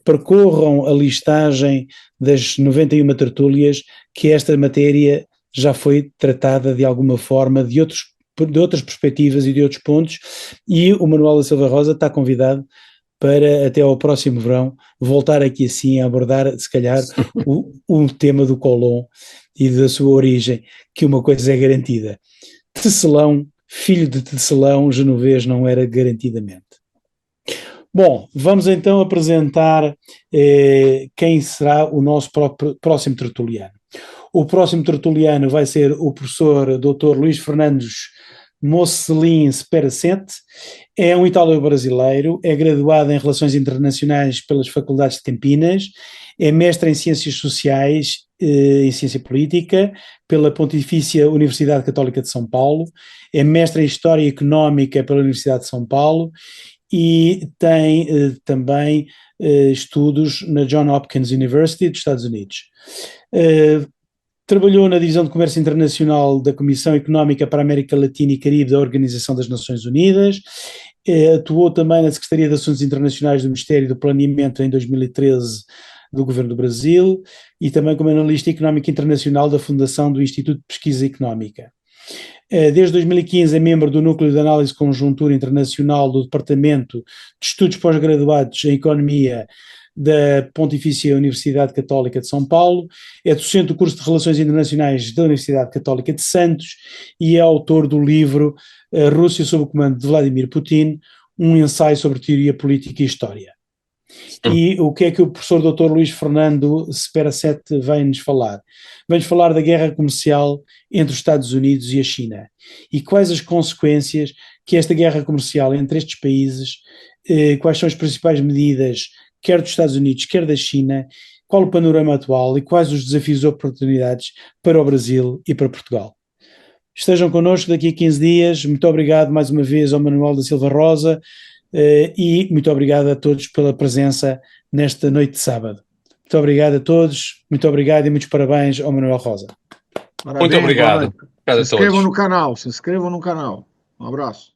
Percorram a listagem das 91 tertúlias, que esta matéria já foi tratada de alguma forma, de outras perspectivas e de outros pontos, e o Manuel da Silva Rosa está convidado para, até ao próximo verão, voltar aqui assim a abordar, se calhar, o tema do Colón e da sua origem, que uma coisa é garantida: Tecelão, filho de Tecelão, genovês não era garantidamente. Bom, vamos então apresentar quem será o nosso próximo tertuliano. O próximo tertuliano vai ser o professor Dr. Luís Fernandes Mocelin Speracete. É um italo-brasileiro, é graduado em Relações Internacionais pelas Faculdades de Campinas, é mestre em Ciências Sociais e Ciência Política pela Pontifícia Universidade Católica de São Paulo, é mestre em História Económica pela Universidade de São Paulo e tem também estudos na Johns Hopkins University dos Estados Unidos. Trabalhou na Divisão de Comércio Internacional da Comissão Económica para a América Latina e Caribe da Organização das Nações Unidas, atuou também na Secretaria de Assuntos Internacionais do Ministério do Planeamento em 2013 do Governo do Brasil, e também como analista económico internacional da Fundação do Instituto de Pesquisa Económica. Desde 2015 é membro do Núcleo de Análise de Conjuntura Internacional do Departamento de Estudos Pós-Graduados em Economia da Pontifícia Universidade Católica de São Paulo, é docente do curso de Relações Internacionais da Universidade Católica de Santos e é autor do livro A Rússia sob o comando de Vladimir Putin, um ensaio sobre teoria política e história. E o que é que o professor Dr. Luís Fernando Speracete vem-nos falar? Vem-nos falar da guerra comercial entre os Estados Unidos e a China e quais as consequências que esta guerra comercial entre estes países, quais são as principais medidas, quer dos Estados Unidos, quer da China, qual o panorama atual e quais os desafios e oportunidades para o Brasil e para Portugal. Estejam connosco daqui a 15 dias. Muito obrigado mais uma vez ao Manuel da Silva Rosa e muito obrigado a todos pela presença nesta noite de sábado. Muito obrigado a todos, muito obrigado e muitos parabéns ao Manuel Rosa. Muito obrigado. Se inscrevam no canal, Um abraço.